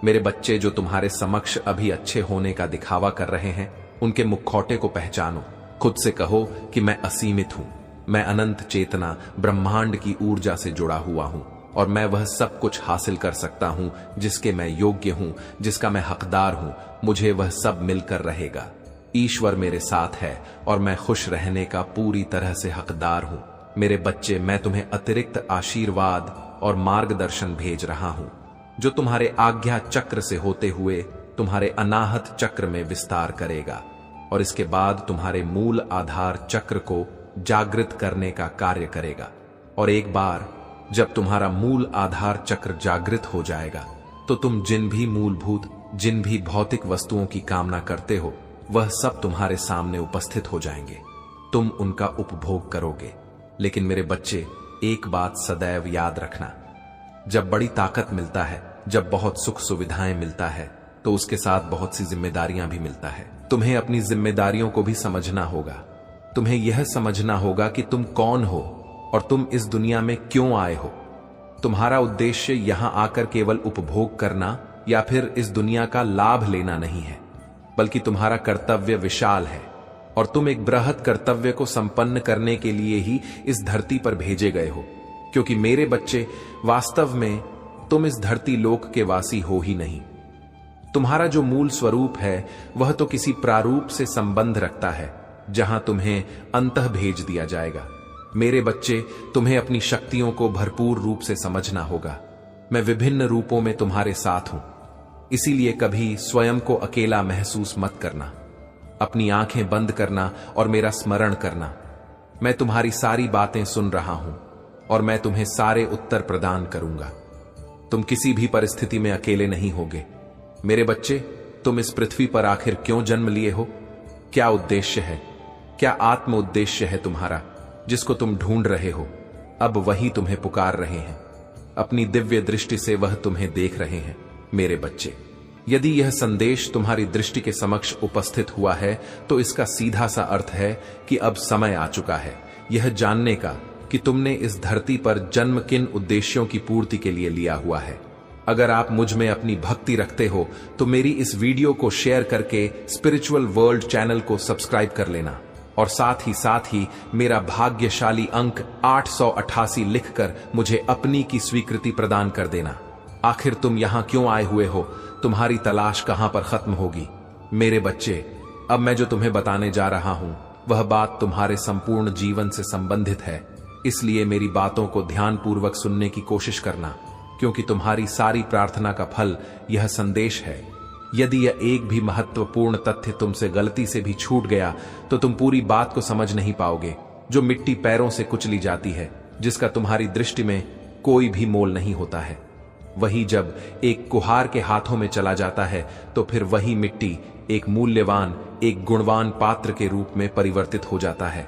Speaker 1: मेरे बच्चे, जो तुम्हारे समक्ष अभी अच्छे होने का दिखावा कर रहे हैं, उनके मुखौटे को पहचानो। खुद से कहो कि मैं असीमित हूं, मैं अनंत चेतना ब्रह्मांड की ऊर्जा से जुड़ा हुआ हूं, और मैं वह सब कुछ हासिल कर सकता हूं जिसके मैं योग्य हूं, जिसका मैं हकदार हूं। मुझे वह सब मिलकर रहेगा। ईश्वर मेरे साथ है और मैं खुश रहने का पूरी तरह से हकदार हूं। मेरे बच्चे, मैं तुम्हें अतिरिक्त आशीर्वाद और मार्गदर्शन भेज रहा हूं, जो तुम्हारे आज्ञा चक्र से होते हुए तुम्हारे अनाहत चक्र में विस्तार करेगा, और इसके बाद तुम्हारे मूल आधार चक्र को जागृत करने का कार्य करेगा। और एक बार जब तुम्हारा मूल आधार चक्र जागृत हो जाएगा, तो तुम जिन भी मूलभूत, जिन भी भौतिक वस्तुओं की कामना करते हो, वह सब तुम्हारे सामने उपस्थित हो जाएंगे। तुम उनका उपभोग करोगे। लेकिन मेरे बच्चे, एक बात सदैव याद रखना, जब बड़ी ताकत मिलता है, जब बहुत सुख सुविधाएं मिलता है, तो उसके साथ बहुत सी जिम्मेदारियां भी मिलता है। तुम्हें अपनी जिम्मेदारियों को भी समझना होगा। तुम्हें यह समझना होगा कि तुम कौन हो और तुम इस दुनिया में क्यों आए हो। तुम्हारा उद्देश्य यहां आकर केवल उपभोग करना या फिर इस दुनिया का लाभ लेना नहीं है, बल्कि तुम्हारा कर्तव्य विशाल है, और तुम एक बृहद कर्तव्य को संपन्न करने के लिए ही इस धरती पर भेजे गए हो। क्योंकि मेरे बच्चे, वास्तव में तुम इस धरती लोक के वासी हो ही नहीं। तुम्हारा जो मूल स्वरूप है वह तो किसी प्रारूप से संबंध रखता है, जहां तुम्हें अंतः भेज दिया जाएगा। मेरे बच्चे, तुम्हें अपनी शक्तियों को भरपूर रूप से समझना होगा। मैं विभिन्न रूपों में तुम्हारे साथ हूं, इसीलिए कभी स्वयं को अकेला महसूस मत करना। अपनी आंखें बंद करना और मेरा स्मरण करना। मैं तुम्हारी सारी बातें सुन रहा हूं और मैं तुम्हें सारे उत्तर प्रदान करूंगा। तुम किसी भी परिस्थिति में अकेले नहीं होगे। मेरे बच्चे, तुम इस पृथ्वी पर आखिर क्यों जन्म लिए हो? क्या उद्देश्य है? क्या आत्म उद्देश्य है तुम्हारा, जिसको तुम ढूंढ रहे हो? अब वही तुम्हें पुकार रहे हैं। अपनी दिव्य दृष्टि से वह तुम्हें देख रहे हैं। मेरे बच्चे, यदि यह संदेश तुम्हारी दृष्टि के समक्ष उपस्थित हुआ है, तो इसका सीधा सा अर्थ है कि अब समय आ चुका है यह जानने का कि तुमने इस धरती पर जन्म किन उद्देश्यों की पूर्ति के लिए लिया हुआ है। अगर आप मुझ में अपनी भक्ति रखते हो तो मेरी इस वीडियो को शेयर करके स्पिरिचुअल वर्ल्ड चैनल को सब्सक्राइब कर लेना और साथ ही मेरा भाग्यशाली अंक 888 लिखकर मुझे अपनी की स्वीकृति प्रदान कर देना। आखिर तुम यहां क्यों आए हुए हो? तुम्हारी तलाश कहां पर खत्म होगी? मेरे बच्चे, अब मैं जो तुम्हें बताने जा रहा हूं वह बात तुम्हारे संपूर्ण जीवन से संबंधित है, इसलिए मेरी बातों को ध्यानपूर्वक सुनने की कोशिश करना, क्योंकि तुम्हारी सारी प्रार्थना का फल यह संदेश है। यदि यह एक भी महत्वपूर्ण तथ्य तुमसे गलती से भी छूट गया तो तुम पूरी बात को समझ नहीं पाओगे। जो मिट्टी पैरों से कुचली जाती है, जिसका तुम्हारी दृष्टि में कोई भी मोल नहीं होता है, वही जब एक कुम्हार के हाथों में चला जाता है तो फिर वही मिट्टी एक मूल्यवान, एक गुणवान पात्र के रूप में परिवर्तित हो जाता है।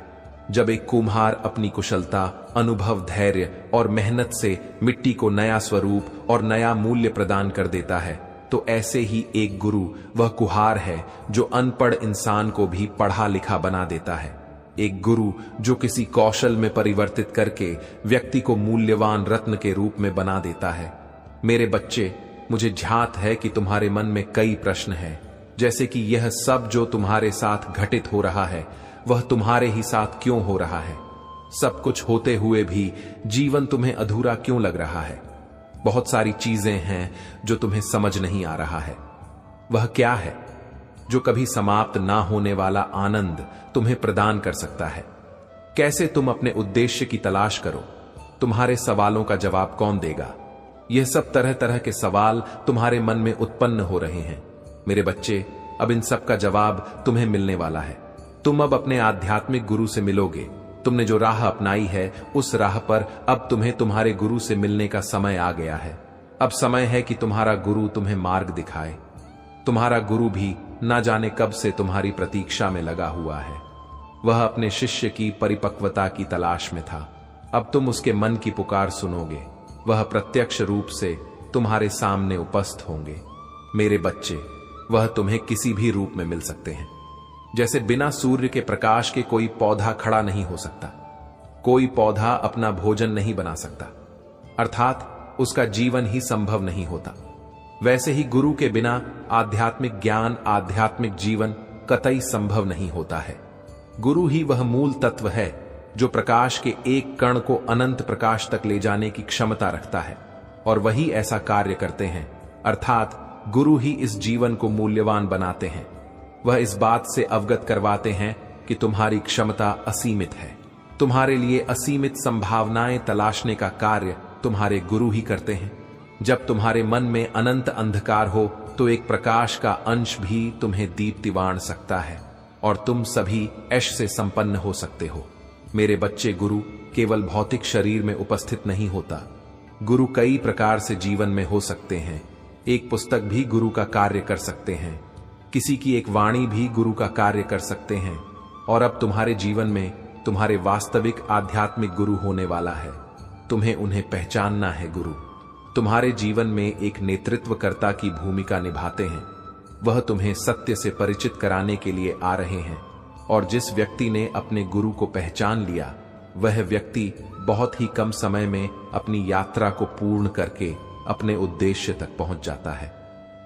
Speaker 1: जब एक कुम्हार अपनी कुशलता, अनुभव, धैर्य और मेहनत से मिट्टी को नया स्वरूप और नया मूल्य प्रदान कर देता है, तो ऐसे ही एक गुरु वह कुम्हार है जो अनपढ़ इंसान को भी पढ़ा लिखा बना देता है। एक गुरु जो किसी कौशल में परिवर्तित करके व्यक्ति को मूल्यवान रत्न के रूप में बना देता है। मेरे बच्चे, मुझे ध्यात है कि तुम्हारे मन में कई प्रश्न हैं, जैसे कि यह सब जो तुम्हारे साथ घटित हो रहा है वह तुम्हारे ही साथ क्यों हो रहा है? सब कुछ होते हुए भी जीवन तुम्हें अधूरा क्यों लग रहा है? बहुत सारी चीजें हैं जो तुम्हें समझ नहीं आ रहा है। वह क्या है जो कभी समाप्त ना होने वाला आनंद तुम्हें प्रदान कर सकता है? कैसे तुम अपने उद्देश्य की तलाश करो? तुम्हारे सवालों का जवाब कौन देगा? यह सब तरह तरह के सवाल तुम्हारे मन में उत्पन्न हो रहे हैं। मेरे बच्चे, अब इन सब का जवाब तुम्हें मिलने वाला है। तुम अब अपने आध्यात्मिक गुरु से मिलोगे। तुमने जो राह अपनाई है उस राह पर अब तुम्हें तुम्हारे गुरु से मिलने का समय आ गया है। अब समय है कि तुम्हारा गुरु तुम्हें मार्ग दिखाए। तुम्हारा गुरु भी ना जाने कब से तुम्हारी प्रतीक्षा में लगा हुआ है। वह अपने शिष्य की परिपक्वता की तलाश में था। अब तुम उसके मन की पुकार सुनोगे। वह प्रत्यक्ष रूप से तुम्हारे सामने उपस्थित होंगे। मेरे बच्चे, वह तुम्हें किसी भी रूप में मिल सकते हैं। जैसे बिना सूर्य के प्रकाश के कोई पौधा खड़ा नहीं हो सकता, कोई पौधा अपना भोजन नहीं बना सकता, अर्थात उसका जीवन ही संभव नहीं होता, वैसे ही गुरु के बिना आध्यात्मिक ज्ञान, आध्यात्मिक जीवन कतई संभव नहीं होता है। गुरु ही वह मूल तत्व है जो प्रकाश के एक कण को अनंत प्रकाश तक ले जाने की क्षमता रखता है, और वही ऐसा कार्य करते हैं, अर्थात गुरु ही इस जीवन को मूल्यवान बनाते हैं। वह इस बात से अवगत करवाते हैं कि तुम्हारी क्षमता असीमित है। तुम्हारे लिए असीमित संभावनाएं तलाशने का कार्य तुम्हारे गुरु ही करते हैं। जब तुम्हारे मन में अनंत अंधकार हो तो एक प्रकाश का अंश भी तुम्हें दीप्तिवाण सकता है और तुम सभी ऐश से संपन्न हो सकते हो। मेरे बच्चे, गुरु केवल भौतिक शरीर में उपस्थित नहीं होता। गुरु कई प्रकार से जीवन में हो सकते हैं। एक पुस्तक भी गुरु का कार्य कर सकते हैं, किसी की एक वाणी भी गुरु का कार्य कर सकते हैं। और अब तुम्हारे जीवन में तुम्हारे वास्तविक आध्यात्मिक गुरु होने वाला है। तुम्हें उन्हें पहचानना है। गुरु तुम्हारे जीवन में एक नेतृत्वकर्ता की भूमिका निभाते हैं। वह तुम्हें सत्य से परिचित कराने के लिए आ रहे हैं, और जिस व्यक्ति ने अपने गुरु को पहचान लिया वह व्यक्ति बहुत ही कम समय में अपनी यात्रा को पूर्ण करके अपने उद्देश्य तक पहुंच जाता है।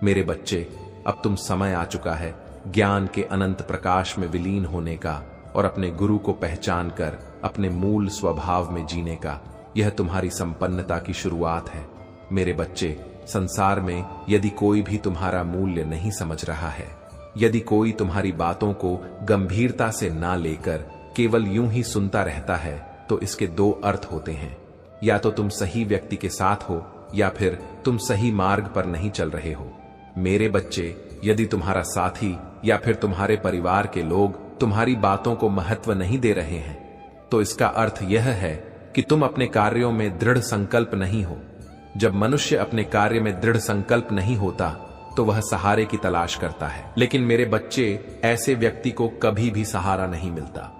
Speaker 1: मेरे बच्चे, अब तुम समय आ चुका है ज्ञान के अनंत प्रकाश में विलीन होने का और अपने गुरु को पहचान कर अपने मूल स्वभाव में जीने का। यह तुम्हारी संपन्नता की शुरुआत है। मेरे बच्चे, संसार में यदि कोई भी तुम्हारा मूल्य नहीं समझ रहा है, यदि कोई तुम्हारी बातों को गंभीरता से ना लेकर केवल यूं ही सुनता रहता है, तो इसके दो अर्थ होते हैं। या तो तुम सही व्यक्ति के साथ हो या फिर तुम सही मार्ग पर नहीं चल रहे हो। मेरे बच्चे, यदि तुम्हारा साथी या फिर तुम्हारे परिवार के लोग तुम्हारी बातों को महत्व नहीं दे रहे हैं, तो इसका अर्थ यह है कि तुम अपने कार्यों में दृढ़ संकल्प नहीं हो। जब मनुष्य अपने कार्य में दृढ़ संकल्प नहीं होता तो वह सहारे की तलाश करता है, लेकिन मेरे बच्चे, ऐसे व्यक्ति को कभी भी सहारा नहीं मिलता।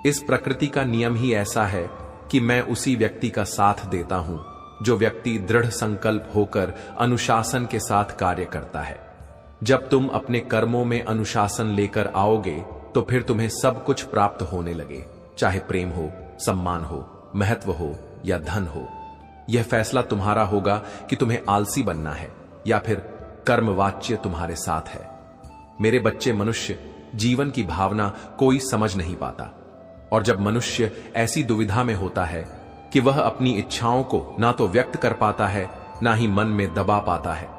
Speaker 1: इस प्रकृति का नियम ही ऐसा है कि मैं उसी व्यक्ति का साथ देता हूं जो व्यक्ति दृढ़ संकल्प होकर अनुशासन के साथ कार्य करता है। जब तुम अपने कर्मों में अनुशासन लेकर आओगे तो फिर तुम्हें सब कुछ प्राप्त होने लगे, चाहे प्रेम हो, सम्मान हो, महत्व हो या धन हो। यह फैसला तुम्हारा होगा कि तुम्हें आलसी बनना है या फिर कर्मवाच्य तुम्हारे साथ है। मेरे बच्चे, मनुष्य जीवन की भावना कोई समझ नहीं पाता, और जब मनुष्य ऐसी दुविधा में होता है कि वह अपनी इच्छाओं को ना तो व्यक्त कर पाता है ना ही मन में दबा पाता है,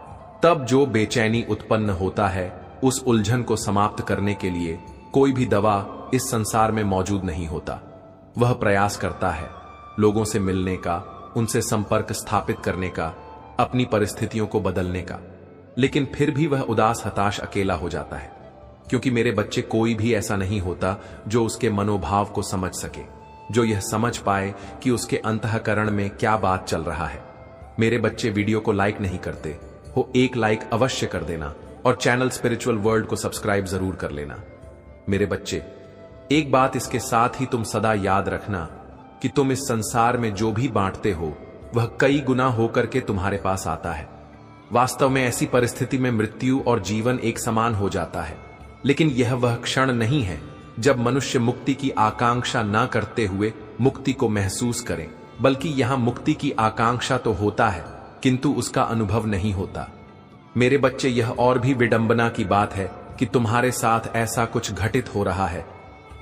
Speaker 1: तब जो बेचैनी उत्पन्न होता है, उस उलझन को समाप्त करने के लिए कोई भी दवा इस संसार में मौजूद नहीं होता। वह प्रयास करता है लोगों से मिलने का, उनसे संपर्क स्थापित करने का, अपनी परिस्थितियों को बदलने का, लेकिन फिर भी वह उदास, हताश, अकेला हो जाता है। क्योंकि मेरे बच्चे, कोई भी ऐसा नहीं होता जो उसके मनोभाव को समझ सके, जो यह समझ पाए कि उसके अंतःकरण में क्या बात चल रहा है। मेरे बच्चे, वीडियो को लाइक नहीं करते हो, एक लाइक अवश्य कर देना और चैनल स्पिरिचुअल वर्ल्ड को सब्सक्राइब जरूर कर लेना। मेरे बच्चे, एक बात इसके साथ ही तुम सदा याद रखना कि तुम इस संसार में जो भी बांटते हो वह कई गुना होकर के तुम्हारे पास आता है। वास्तव में ऐसी परिस्थिति में मृत्यु और जीवन एक समान हो जाता है, लेकिन यह वह क्षण नहीं है जब मनुष्य मुक्ति की आकांक्षा ना करते हुए मुक्ति को महसूस करें, बल्कि यहां मुक्ति की आकांक्षा तो होता है किंतु उसका अनुभव नहीं होता। मेरे बच्चे, यह और भी विडंबना की बात है कि तुम्हारे साथ ऐसा कुछ घटित हो रहा है।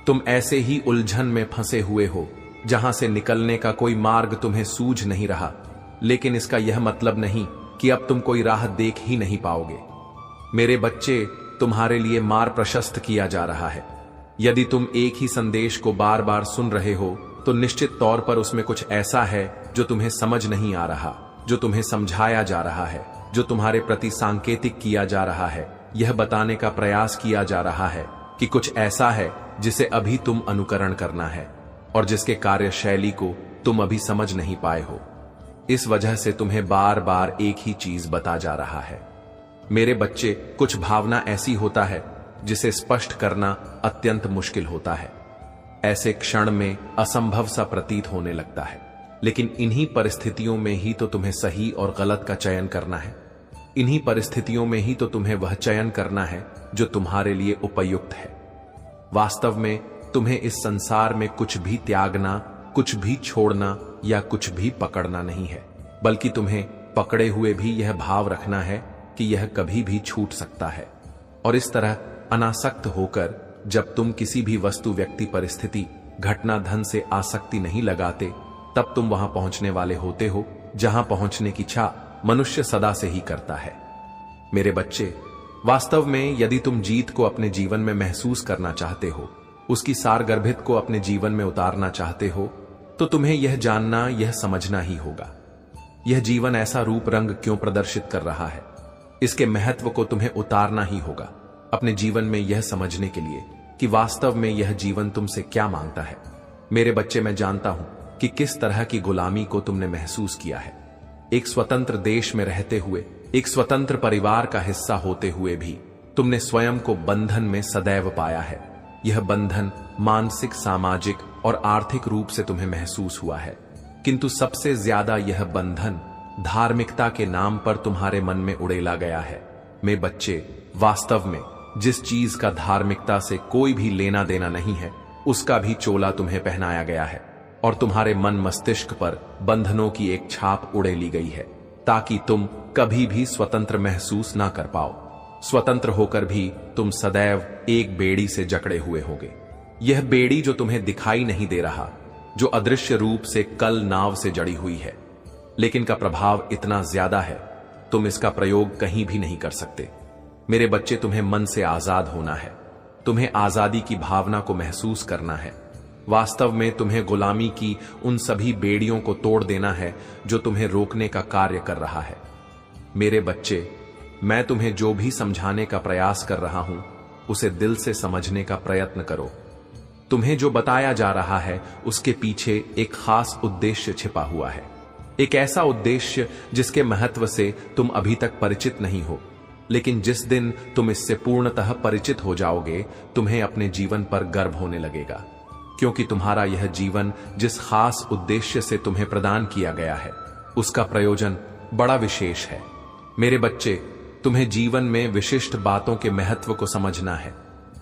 Speaker 1: तुम ऐसे ही उलझन में फंसे हुए हो जहां से निकलने का कोई मार्ग तुम्हें सूझ नहीं रहा, लेकिन इसका यह मतलब नहीं कि अब तुम कोई राह देख ही नहीं पाओगे। मेरे बच्चे, तुम्हारे लिए मार्ग प्रशस्त किया जा रहा है। यदि तुम एक ही संदेश को बार बार सुन रहे हो तो निश्चित तौर पर उसमें कुछ ऐसा है जो तुम्हें समझ नहीं आ रहा, जो तुम्हें समझाया जा रहा है, जो तुम्हारे प्रति सांकेतिक किया जा रहा है। यह बताने का प्रयास किया जा रहा है कि कुछ ऐसा है जिसे अभी तुम अनुकरण करना है और जिसके कार्यशैली को तुम अभी समझ नहीं पाए हो। इस वजह से तुम्हें बार बार एक ही चीज बता जा रहा है। मेरे बच्चे, कुछ भावना ऐसी होता है जिसे स्पष्ट करना अत्यंत मुश्किल होता है। ऐसे क्षण में असंभव सा प्रतीत होने लगता है, लेकिन इन्हीं परिस्थितियों में ही तो तुम्हें सही और गलत का चयन करना है। इन्हीं परिस्थितियों में ही तो तुम्हें वह चयन करना है जो तुम्हारे लिए उपयुक्त है। वास्तव में तुम्हें इस संसार में कुछ भी त्यागना, कुछ भी छोड़ना या कुछ भी पकड़ना नहीं है, बल्कि तुम्हें पकड़े हुए भी यह भाव रखना है कि यह कभी भी छूट सकता है। और इस तरह अनासक्त होकर जब तुम किसी भी वस्तु, व्यक्ति, परिस्थिति, घटना, धन से आसक्ति नहीं लगाते, तब तुम वहां पहुंचने वाले होते हो जहां पहुंचने की इच्छा मनुष्य सदा से ही करता है। मेरे बच्चे, वास्तव में यदि तुम जीत को अपने जीवन में महसूस करना चाहते हो, उसकी सारगर्भित को अपने जीवन में उतारना चाहते हो, तो तुम्हें यह जानना, यह समझना ही होगा यह जीवन ऐसा रूप रंग क्यों प्रदर्शित कर रहा है। इसके महत्व को तुम्हें उतारना ही होगा अपने जीवन में, यह समझने के लिए कि वास्तव में यह जीवन तुमसे क्या मांगता है। मेरे बच्चे, मैं जानता हूं कि किस तरह की गुलामी को तुमने महसूस किया है। एक स्वतंत्र देश में रहते हुए, एक स्वतंत्र परिवार का हिस्सा होते हुए भी तुमने स्वयं को बंधन में सदैव पाया है। यह बंधन मानसिक, सामाजिक और आर्थिक रूप से तुम्हें महसूस हुआ है, किंतु सबसे ज्यादा यह बंधन धार्मिकता के नाम पर तुम्हारे मन में उड़ेला गया है। मेरे बच्चे, वास्तव में जिस चीज का धार्मिकता से कोई भी लेना देना नहीं है, उसका भी चोला तुम्हें पहनाया गया है और तुम्हारे मन मस्तिष्क पर बंधनों की एक छाप उड़ेली गई है, ताकि तुम कभी भी स्वतंत्र महसूस ना कर पाओ। स्वतंत्र होकर भी तुम सदैव एक बेड़ी से जकड़े हुए होगे। यह बेड़ी जो तुम्हें दिखाई नहीं दे रहा, जो अदृश्य रूप से कल नाव से जड़ी हुई है, लेकिन का प्रभाव इतना ज्यादा है तुम इसका प्रयोग कहीं भी नहीं कर सकते। मेरे बच्चे, तुम्हें मन से आजाद होना है, तुम्हें आजादी की भावना को महसूस करना है। वास्तव में तुम्हें गुलामी की उन सभी बेड़ियों को तोड़ देना है जो तुम्हें रोकने का कार्य कर रहा है। मेरे बच्चे, मैं तुम्हें जो भी समझाने का प्रयास कर रहा हूं, उसे दिल से समझने का प्रयत्न करो। तुम्हें जो बताया जा रहा है उसके पीछे एक खास उद्देश्य छिपा हुआ है, एक ऐसा उद्देश्य जिसके महत्व से तुम अभी तक परिचित नहीं हो, लेकिन जिस दिन तुम इससे पूर्णतः परिचित हो जाओगे, तुम्हें अपने जीवन पर गर्व होने लगेगा, क्योंकि तुम्हारा यह जीवन जिस खास उद्देश्य से तुम्हें प्रदान किया गया है, उसका प्रयोजन बड़ा विशेष है। मेरे बच्चे, तुम्हें जीवन में विशिष्ट बातों के महत्व को समझना है,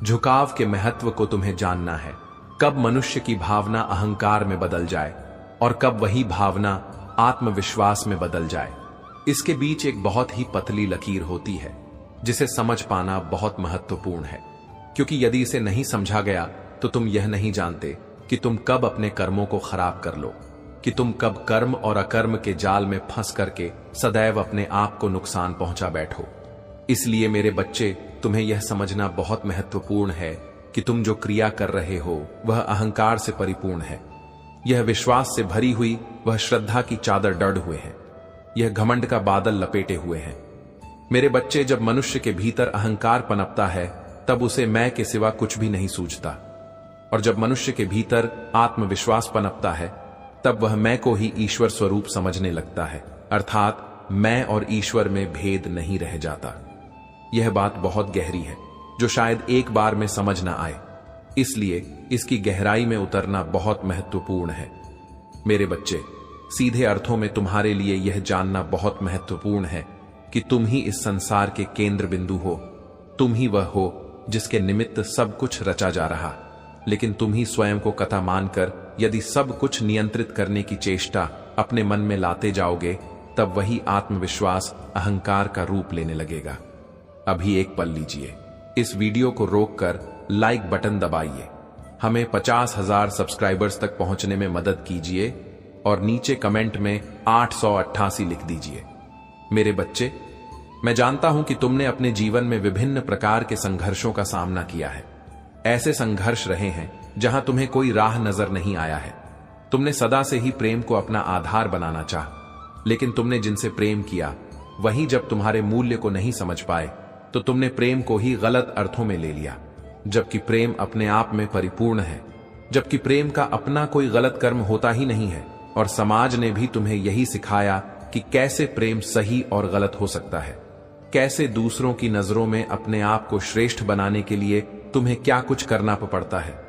Speaker 1: झुकाव के महत्व को तुम्हें जानना है। कब मनुष्य की भावना अहंकार में बदल जाए और कब वही भावना आत्मविश्वास में बदल जाए। इसके बीच एक बहुत ही पतली लकीर होती है जिसे समझ पाना बहुत महत्वपूर्ण है, क्योंकि यदि इसे नहीं समझा गया तो तुम यह नहीं जानते कि तुम कब अपने कर्मों को खराब कर लो, कि तुम कब कर्म और अकर्म के जाल में फंस करके सदैव अपने आप को नुकसान पहुंचा बैठो। इसलिए मेरे बच्चे, तुम्हें यह समझना बहुत महत्वपूर्ण है कि तुम जो क्रिया कर रहे हो वह अहंकार से परिपूर्ण है, यह विश्वास से भरी हुई वह श्रद्धा की चादर डढ़ हुए है, यह घमंड का बादल लपेटे हुए हैं। मेरे बच्चे, जब मनुष्य के भीतर अहंकार पनपता है तब उसे मैं के सिवा कुछ भी नहीं सूझता, और जब मनुष्य के भीतर आत्मविश्वास पनपता है तब वह मैं को ही ईश्वर स्वरूप समझने लगता है, अर्थात मैं और ईश्वर में भेद नहीं रह जाता। यह बात बहुत गहरी है जो शायद एक बार में समझ ना आए, इसलिए इसकी गहराई में उतरना बहुत महत्वपूर्ण है। मेरे बच्चे, सीधे अर्थों में तुम्हारे लिए यह जानना बहुत महत्वपूर्ण है कि तुम ही इस संसार के केंद्र बिंदु हो, तुम ही वह हो जिसके निमित्त सब कुछ रचा जा रहा, लेकिन तुम ही स्वयं को कथा मानकर यदि सब कुछ नियंत्रित करने की चेष्टा अपने मन में लाते जाओगे तब वही आत्मविश्वास अहंकार का रूप लेने लगेगा। अभी एक पल लीजिए, इस वीडियो को रोककर लाइक बटन दबाइए, हमें 50,000 सब्सक्राइबर्स तक पहुंचने में मदद कीजिए और नीचे कमेंट में 888 लिख दीजिए। मेरे बच्चे, मैं जानता हूं कि तुमने अपने जीवन में विभिन्न प्रकार के संघर्षों का सामना किया है। ऐसे संघर्ष रहे हैं जहां तुम्हें कोई राह नजर नहीं आया है। तुमने सदा से ही प्रेम को अपना आधार बनाना चाहा, लेकिन तुमने जिनसे प्रेम किया वही जब तुम्हारे मूल्य को नहीं समझ पाए तो तुमने प्रेम को ही गलत अर्थों में ले लिया, जबकि प्रेम अपने आप में परिपूर्ण है, जबकि प्रेम का अपना कोई गलत कर्म होता ही नहीं है। और समाज ने भी तुम्हें यही सिखाया कि कैसे प्रेम सही और गलत हो सकता है, कैसे दूसरों की नजरों में अपने आप को श्रेष्ठ बनाने के लिए तुम्हें क्या कुछ करना पड़ता है।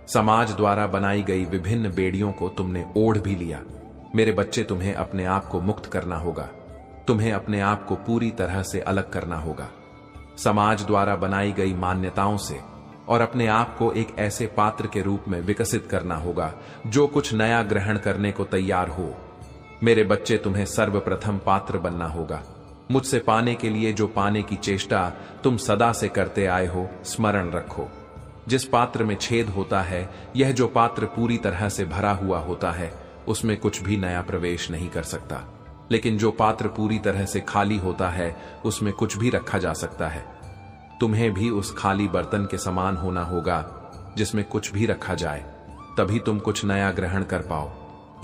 Speaker 1: समाज द्वारा बनाई गई विभिन्न बेड़ियों को तुमने ओढ़ भी लिया। मेरे बच्चे, तुम्हें अपने आप को मुक्त करना होगा, तुम्हें अपने आप को पूरी तरह से अलग करना होगा समाज द्वारा बनाई गई मान्यताओं से, और अपने आप को एक ऐसे पात्र के रूप में विकसित करना होगा जो कुछ नया ग्रहण करने को तैयार हो। मेरे बच्चे, तुम्हें सर्वप्रथम पात्र बनना होगा। मुझसे पाने के लिए जो पाने की चेष्टा तुम सदा से करते आए हो, स्मरण रखो, जिस पात्र में छेद होता है, यह जो पात्र पूरी तरह से भरा हुआ होता है, उसमें कुछ भी नया प्रवेश नहीं कर सकता, लेकिन जो पात्र पूरी तरह से खाली होता है उसमें कुछ भी रखा जा सकता है। तुम्हें भी उस खाली बर्तन के समान होना होगा जिसमें कुछ भी रखा जाए, तभी तुम कुछ नया ग्रहण कर पाओ,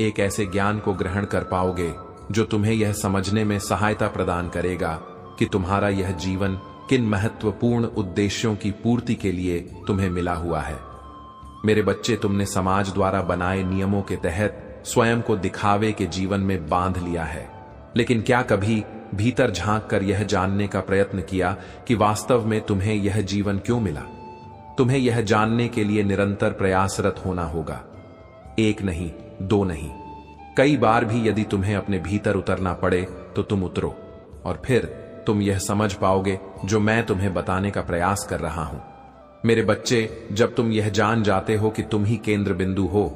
Speaker 1: एक ऐसे ज्ञान को ग्रहण कर पाओगे जो तुम्हें यह समझने में सहायता प्रदान करेगा कि तुम्हारा यह जीवन किन महत्वपूर्ण उद्देश्यों की पूर्ति के लिए तुम्हें मिला हुआ है। मेरे बच्चे, तुमने समाज द्वारा बनाए नियमों के तहत स्वयं को दिखावे के जीवन में बांध लिया है, लेकिन क्या कभी भीतर झांक कर यह जानने का प्रयत्न किया कि वास्तव में तुम्हें यह जीवन क्यों मिला? तुम्हें यह जानने के लिए निरंतर प्रयासरत होना होगा। एक नहीं, दो नहीं, कई बार भी यदि तुम्हें अपने भीतर उतरना पड़े तो तुम उतरो, और फिर तुम यह समझ पाओगे जो मैं तुम्हें बताने का प्रयास कर रहा हूं। मेरे बच्चे, जब तुम यह जान जाते हो कि तुम ही केंद्र बिंदु हो,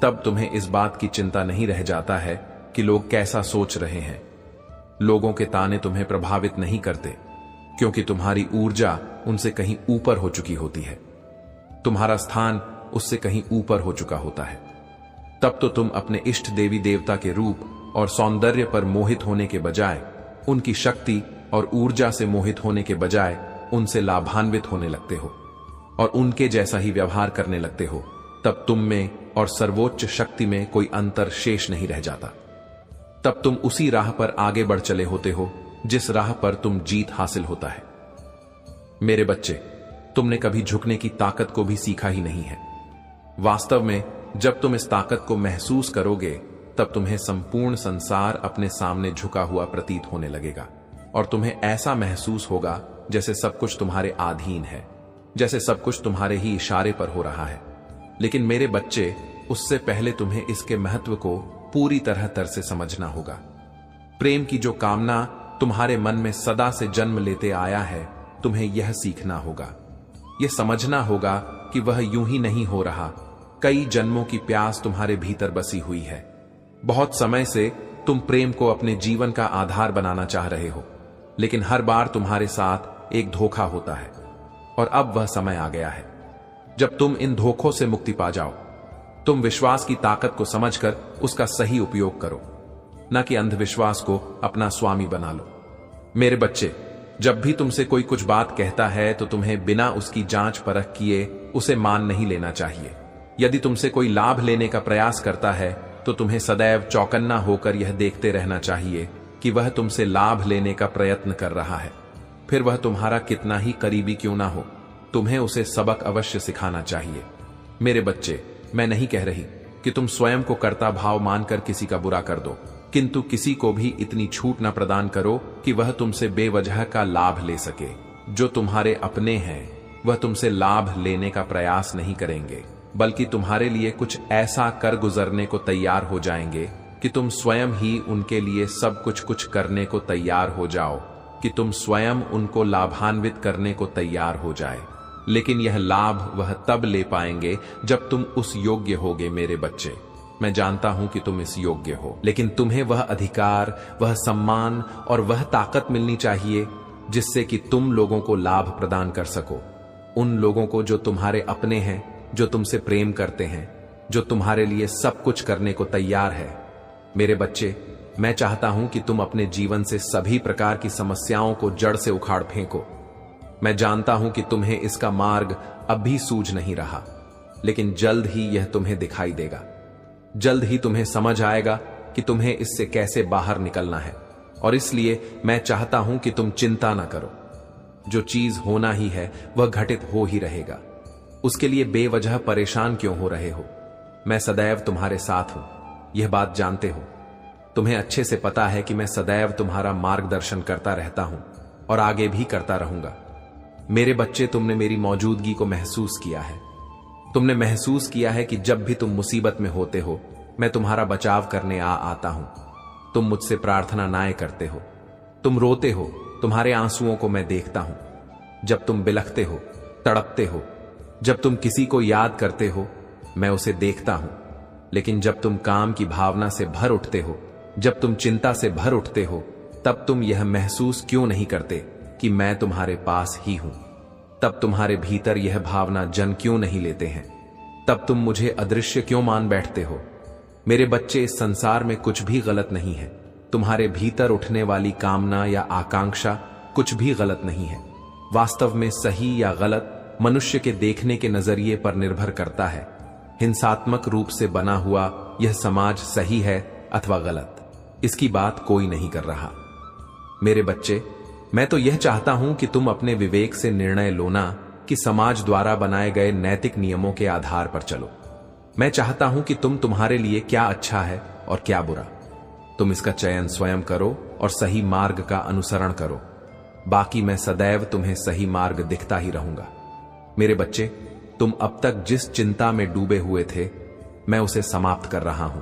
Speaker 1: तब तुम्हें इस बात की चिंता नहीं रह जाता है कि लोग कैसा सोच रहे हैं। लोगों के ताने तुम्हें प्रभावित नहीं करते, क्योंकि तुम्हारी ऊर्जा उनसे कहीं ऊपर हो चुकी होती है, तुम्हारा स्थान उससे कहीं ऊपर हो चुका होता है। तब तो तुम अपने इष्ट देवी देवता के रूप और सौंदर्य पर मोहित होने के बजाय, उनकी शक्ति और ऊर्जा से मोहित होने के बजाय उनसे लाभान्वित होने लगते हो और उनके जैसा ही व्यवहार करने लगते हो। तब तुम में और सर्वोच्च शक्ति में कोई अंतर शेष नहीं रह जाता। तब तुम उसी राह पर आगे बढ़ चले होते हो जिस राह पर तुम जीत हासिल होता है। मेरे बच्चे, तुमने कभी झुकने की ताकत को भी सीखा ही नहीं है। वास्तव में जब तुम इस ताकत को महसूस करोगे तब तुम्हें संपूर्ण संसार अपने सामने झुका हुआ प्रतीत होने लगेगा, और तुम्हें ऐसा महसूस होगा जैसे सब कुछ तुम्हारे अधीन है, जैसे सब कुछ तुम्हारे ही इशारे पर हो रहा है। लेकिन मेरे बच्चे, उससे पहले तुम्हें इसके महत्व को पूरी तरह से समझना होगा। प्रेम की जो कामना तुम्हारे मन में सदा से जन्म लेते आया है, तुम्हें यह सीखना होगा, यह समझना होगा कि वह यूं ही नहीं हो रहा। कई जन्मों की प्यास तुम्हारे भीतर बसी हुई है। बहुत समय से तुम प्रेम को अपने जीवन का आधार बनाना चाह रहे हो, लेकिन हर बार तुम्हारे साथ एक धोखा होता है। और अब वह समय आ गया है जब तुम इन धोखों से मुक्ति पा जाओ। तुम विश्वास की ताकत को समझकर उसका सही उपयोग करो, न कि अंधविश्वास को अपना स्वामी बना लो। मेरे बच्चे, जब भी तुमसे कोई कुछ बात कहता है तो तुम्हें बिना उसकी जांच परख किए उसे मान नहीं लेना चाहिए। यदि तुमसे कोई लाभ लेने का प्रयास करता है तो तुम्हें सदैव चौकन्ना होकर यह देखते रहना चाहिए कि वह तुमसे लाभ लेने का प्रयत्न कर रहा है। फिर वह तुम्हारा कितना ही करीबी क्यों ना हो, तुम्हें उसे सबक अवश्य सिखाना चाहिए। मेरे बच्चे, मैं नहीं कह रही कि तुम स्वयं को कर्ता भाव मानकर किसी का बुरा कर दो, किंतु किसी को भी इतनी छूट न प्रदान करो कि वह तुमसे बेवजह का लाभ ले सके। जो तुम्हारे अपने हैं वह तुमसे लाभ लेने का प्रयास नहीं करेंगे, बल्कि तुम्हारे लिए कुछ ऐसा कर गुजरने को तैयार हो जाएंगे कि तुम स्वयं ही उनके लिए सब कुछ करने को तैयार हो जाओ, कि तुम स्वयं उनको लाभान्वित करने को तैयार हो जाए। लेकिन यह लाभ वह तब ले पाएंगे जब तुम उस योग्य होगे। मेरे बच्चे, मैं जानता हूं कि तुम इस योग्य हो, लेकिन तुम्हें वह अधिकार, वह सम्मान और वह ताकत मिलनी चाहिए जिससे कि तुम लोगों को लाभ प्रदान कर सको। उन लोगों को जो तुम्हारे अपने हैं, जो तुमसे प्रेम करते हैं, जो तुम्हारे लिए सब कुछ करने को तैयार है। मेरे बच्चे, मैं चाहता हूं कि तुम अपने जीवन से सभी प्रकार की समस्याओं को जड़ से उखाड़ फेंको। मैं जानता हूं कि तुम्हें इसका मार्ग अब भी सूझ नहीं रहा, लेकिन जल्द ही यह तुम्हें दिखाई देगा। जल्द ही तुम्हें समझ आएगा कि तुम्हें इससे कैसे बाहर निकलना है। और इसलिए मैं चाहता हूं कि तुम चिंता ना करो। जो चीज होना ही है वह घटित हो ही रहेगा। उसके लिए बेवजह परेशान क्यों हो रहे हो? मैं सदैव तुम्हारे साथ हूं, यह बात जानते हो। तुम्हें अच्छे से पता है कि मैं सदैव तुम्हारा मार्गदर्शन करता रहता हूं और आगे भी करता रहूंगा। मेरे बच्चे, तुमने मेरी मौजूदगी को महसूस किया है। तुमने महसूस किया है कि जब भी तुम मुसीबत में होते हो, मैं तुम्हारा बचाव करने आता हूं। तुम मुझसे प्रार्थना नाएं करते हो, तुम रोते हो, तुम्हारे आंसुओं को मैं देखता हूं। जब तुम बिलखते हो, तड़पते हो, जब तुम किसी को याद करते हो, मैं उसे देखता हूं। लेकिन जब तुम काम की भावना से भर उठते हो, जब तुम चिंता से भर उठते हो, तब तुम यह महसूस क्यों नहीं करते कि मैं तुम्हारे पास ही हूं? तब तुम्हारे भीतर यह भावना जन्म क्यों नहीं लेते हैं? तब तुम मुझे अदृश्य क्यों मान बैठते हो? मेरे बच्चे, इस संसार में कुछ भी गलत नहीं है। तुम्हारे भीतर उठने वाली कामना या आकांक्षा कुछ भी गलत नहीं है। वास्तव में सही या गलत मनुष्य के देखने के नजरिए पर निर्भर करता है। हिंसात्मक रूप से बना हुआ यह समाज सही है अथवा गलत, इसकी बात कोई नहीं कर रहा। मेरे बच्चे, मैं तो यह चाहता हूं कि तुम अपने विवेक से निर्णय लो ना कि समाज द्वारा बनाए गए नैतिक नियमों के आधार पर चलो। मैं चाहता हूं कि तुम तुम्हारे लिए क्या अच्छा है और क्या बुरा, तुम इसका चयन स्वयं करो और सही मार्ग का अनुसरण करो। बाकी मैं सदैव तुम्हें सही मार्ग दिखता ही रहूंगा। मेरे बच्चे, तुम अब तक जिस चिंता में डूबे हुए थे, मैं उसे समाप्त कर रहा हूं।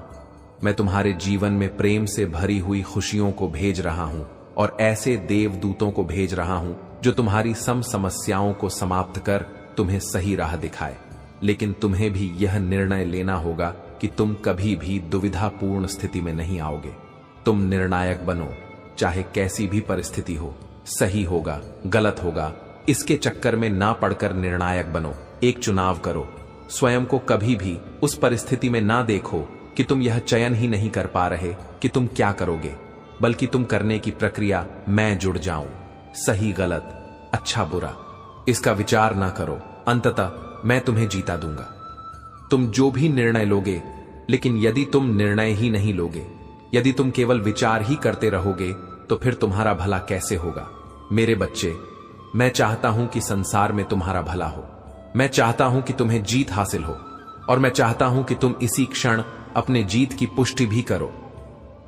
Speaker 1: मैं तुम्हारे जीवन में प्रेम से भरी हुई खुशियों को भेज रहा हूं और ऐसे देवदूतों को भेज रहा हूं जो तुम्हारी समस्याओं को समाप्त कर तुम्हें सही राह दिखाए। लेकिन तुम्हें भी यह निर्णय लेना होगा कि तुम कभी भी दुविधापूर्ण स्थिति में नहीं आओगे। तुम निर्णायक बनो, चाहे कैसी भी परिस्थिति हो। सही होगा, गलत होगा, इसके चक्कर में ना पड़कर निर्णायक बनो। एक चुनाव करो। स्वयं को कभी भी उस परिस्थिति में ना देखो कि तुम यह चयन ही नहीं कर पा रहे कि तुम क्या करोगे, बल्कि तुम करने की प्रक्रिया मैं जुड़ जाऊं। सही गलत, अच्छा बुरा, इसका विचार ना करो। अंततः मैं तुम्हें जीता दूंगा। तुम जो भी निर्णय लोगे, लेकिन यदि तुम निर्णय ही नहीं लोगे, यदि तुम केवल विचार ही करते रहोगे, तो फिर तुम्हारा भला कैसे होगा? मेरे बच्चे, मैं चाहता हूं कि संसार में तुम्हारा भला हो। मैं चाहता हूं कि तुम्हें जीत हासिल हो और मैं चाहता हूं कि तुम इसी क्षण अपने जीत की पुष्टि भी करो।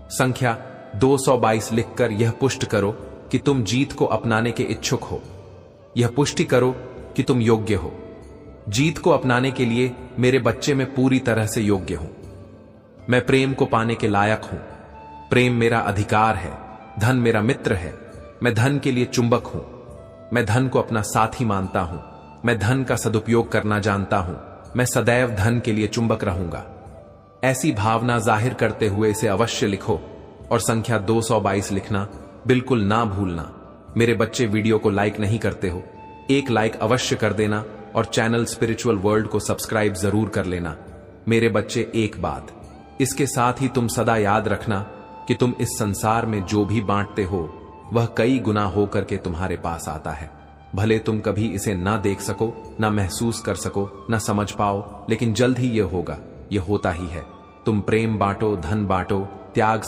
Speaker 1: संख्या 222 लिखकर यह पुष्ट करो कि तुम जीत को अपनाने के इच्छुक हो। यह पुष्टि करो कि तुम योग्य हो। जीत को अपनाने के लिए मेरे बच्चे में पूरी तरह से योग्य हूं। मैं प्रेम को पाने के लायक हूं। प्रेम मेरा अधिकार है। धन मेरा मित्र है। मैं धन के लिए चुंबक हूं। मैं धन को अपना साथी मानता हूं। मैं धन का सदुपयोग करना जानता हूं। मैं सदैव धन के लिए चुंबक रहूंगा। ऐसी भावना जाहिर करते हुए इसे अवश्य लिखो और संख्या 222 लिखना बिल्कुल ना भूलना। मेरे बच्चे, वीडियो को लाइक नहीं करते हो, एक लाइक अवश्य कर देना और चैनल स्पिरिचुअल वर्ल्ड को सब्सक्राइब जरूर कर लेना। मेरे बच्चे, एक बात इसके साथ ही तुम सदा याद रखना कि तुम इस संसार में जो भी बांटते हो वह कई गुना होकर के तुम्हारे पास आता है। भले तुम कभी इसे ना देख सको, ना महसूस कर सको, ना समझ पाओ, लेकिन जल्द ही यह होगा, यह होता ही है। तुम प्रेम बांटो, धन बांटो, त्याग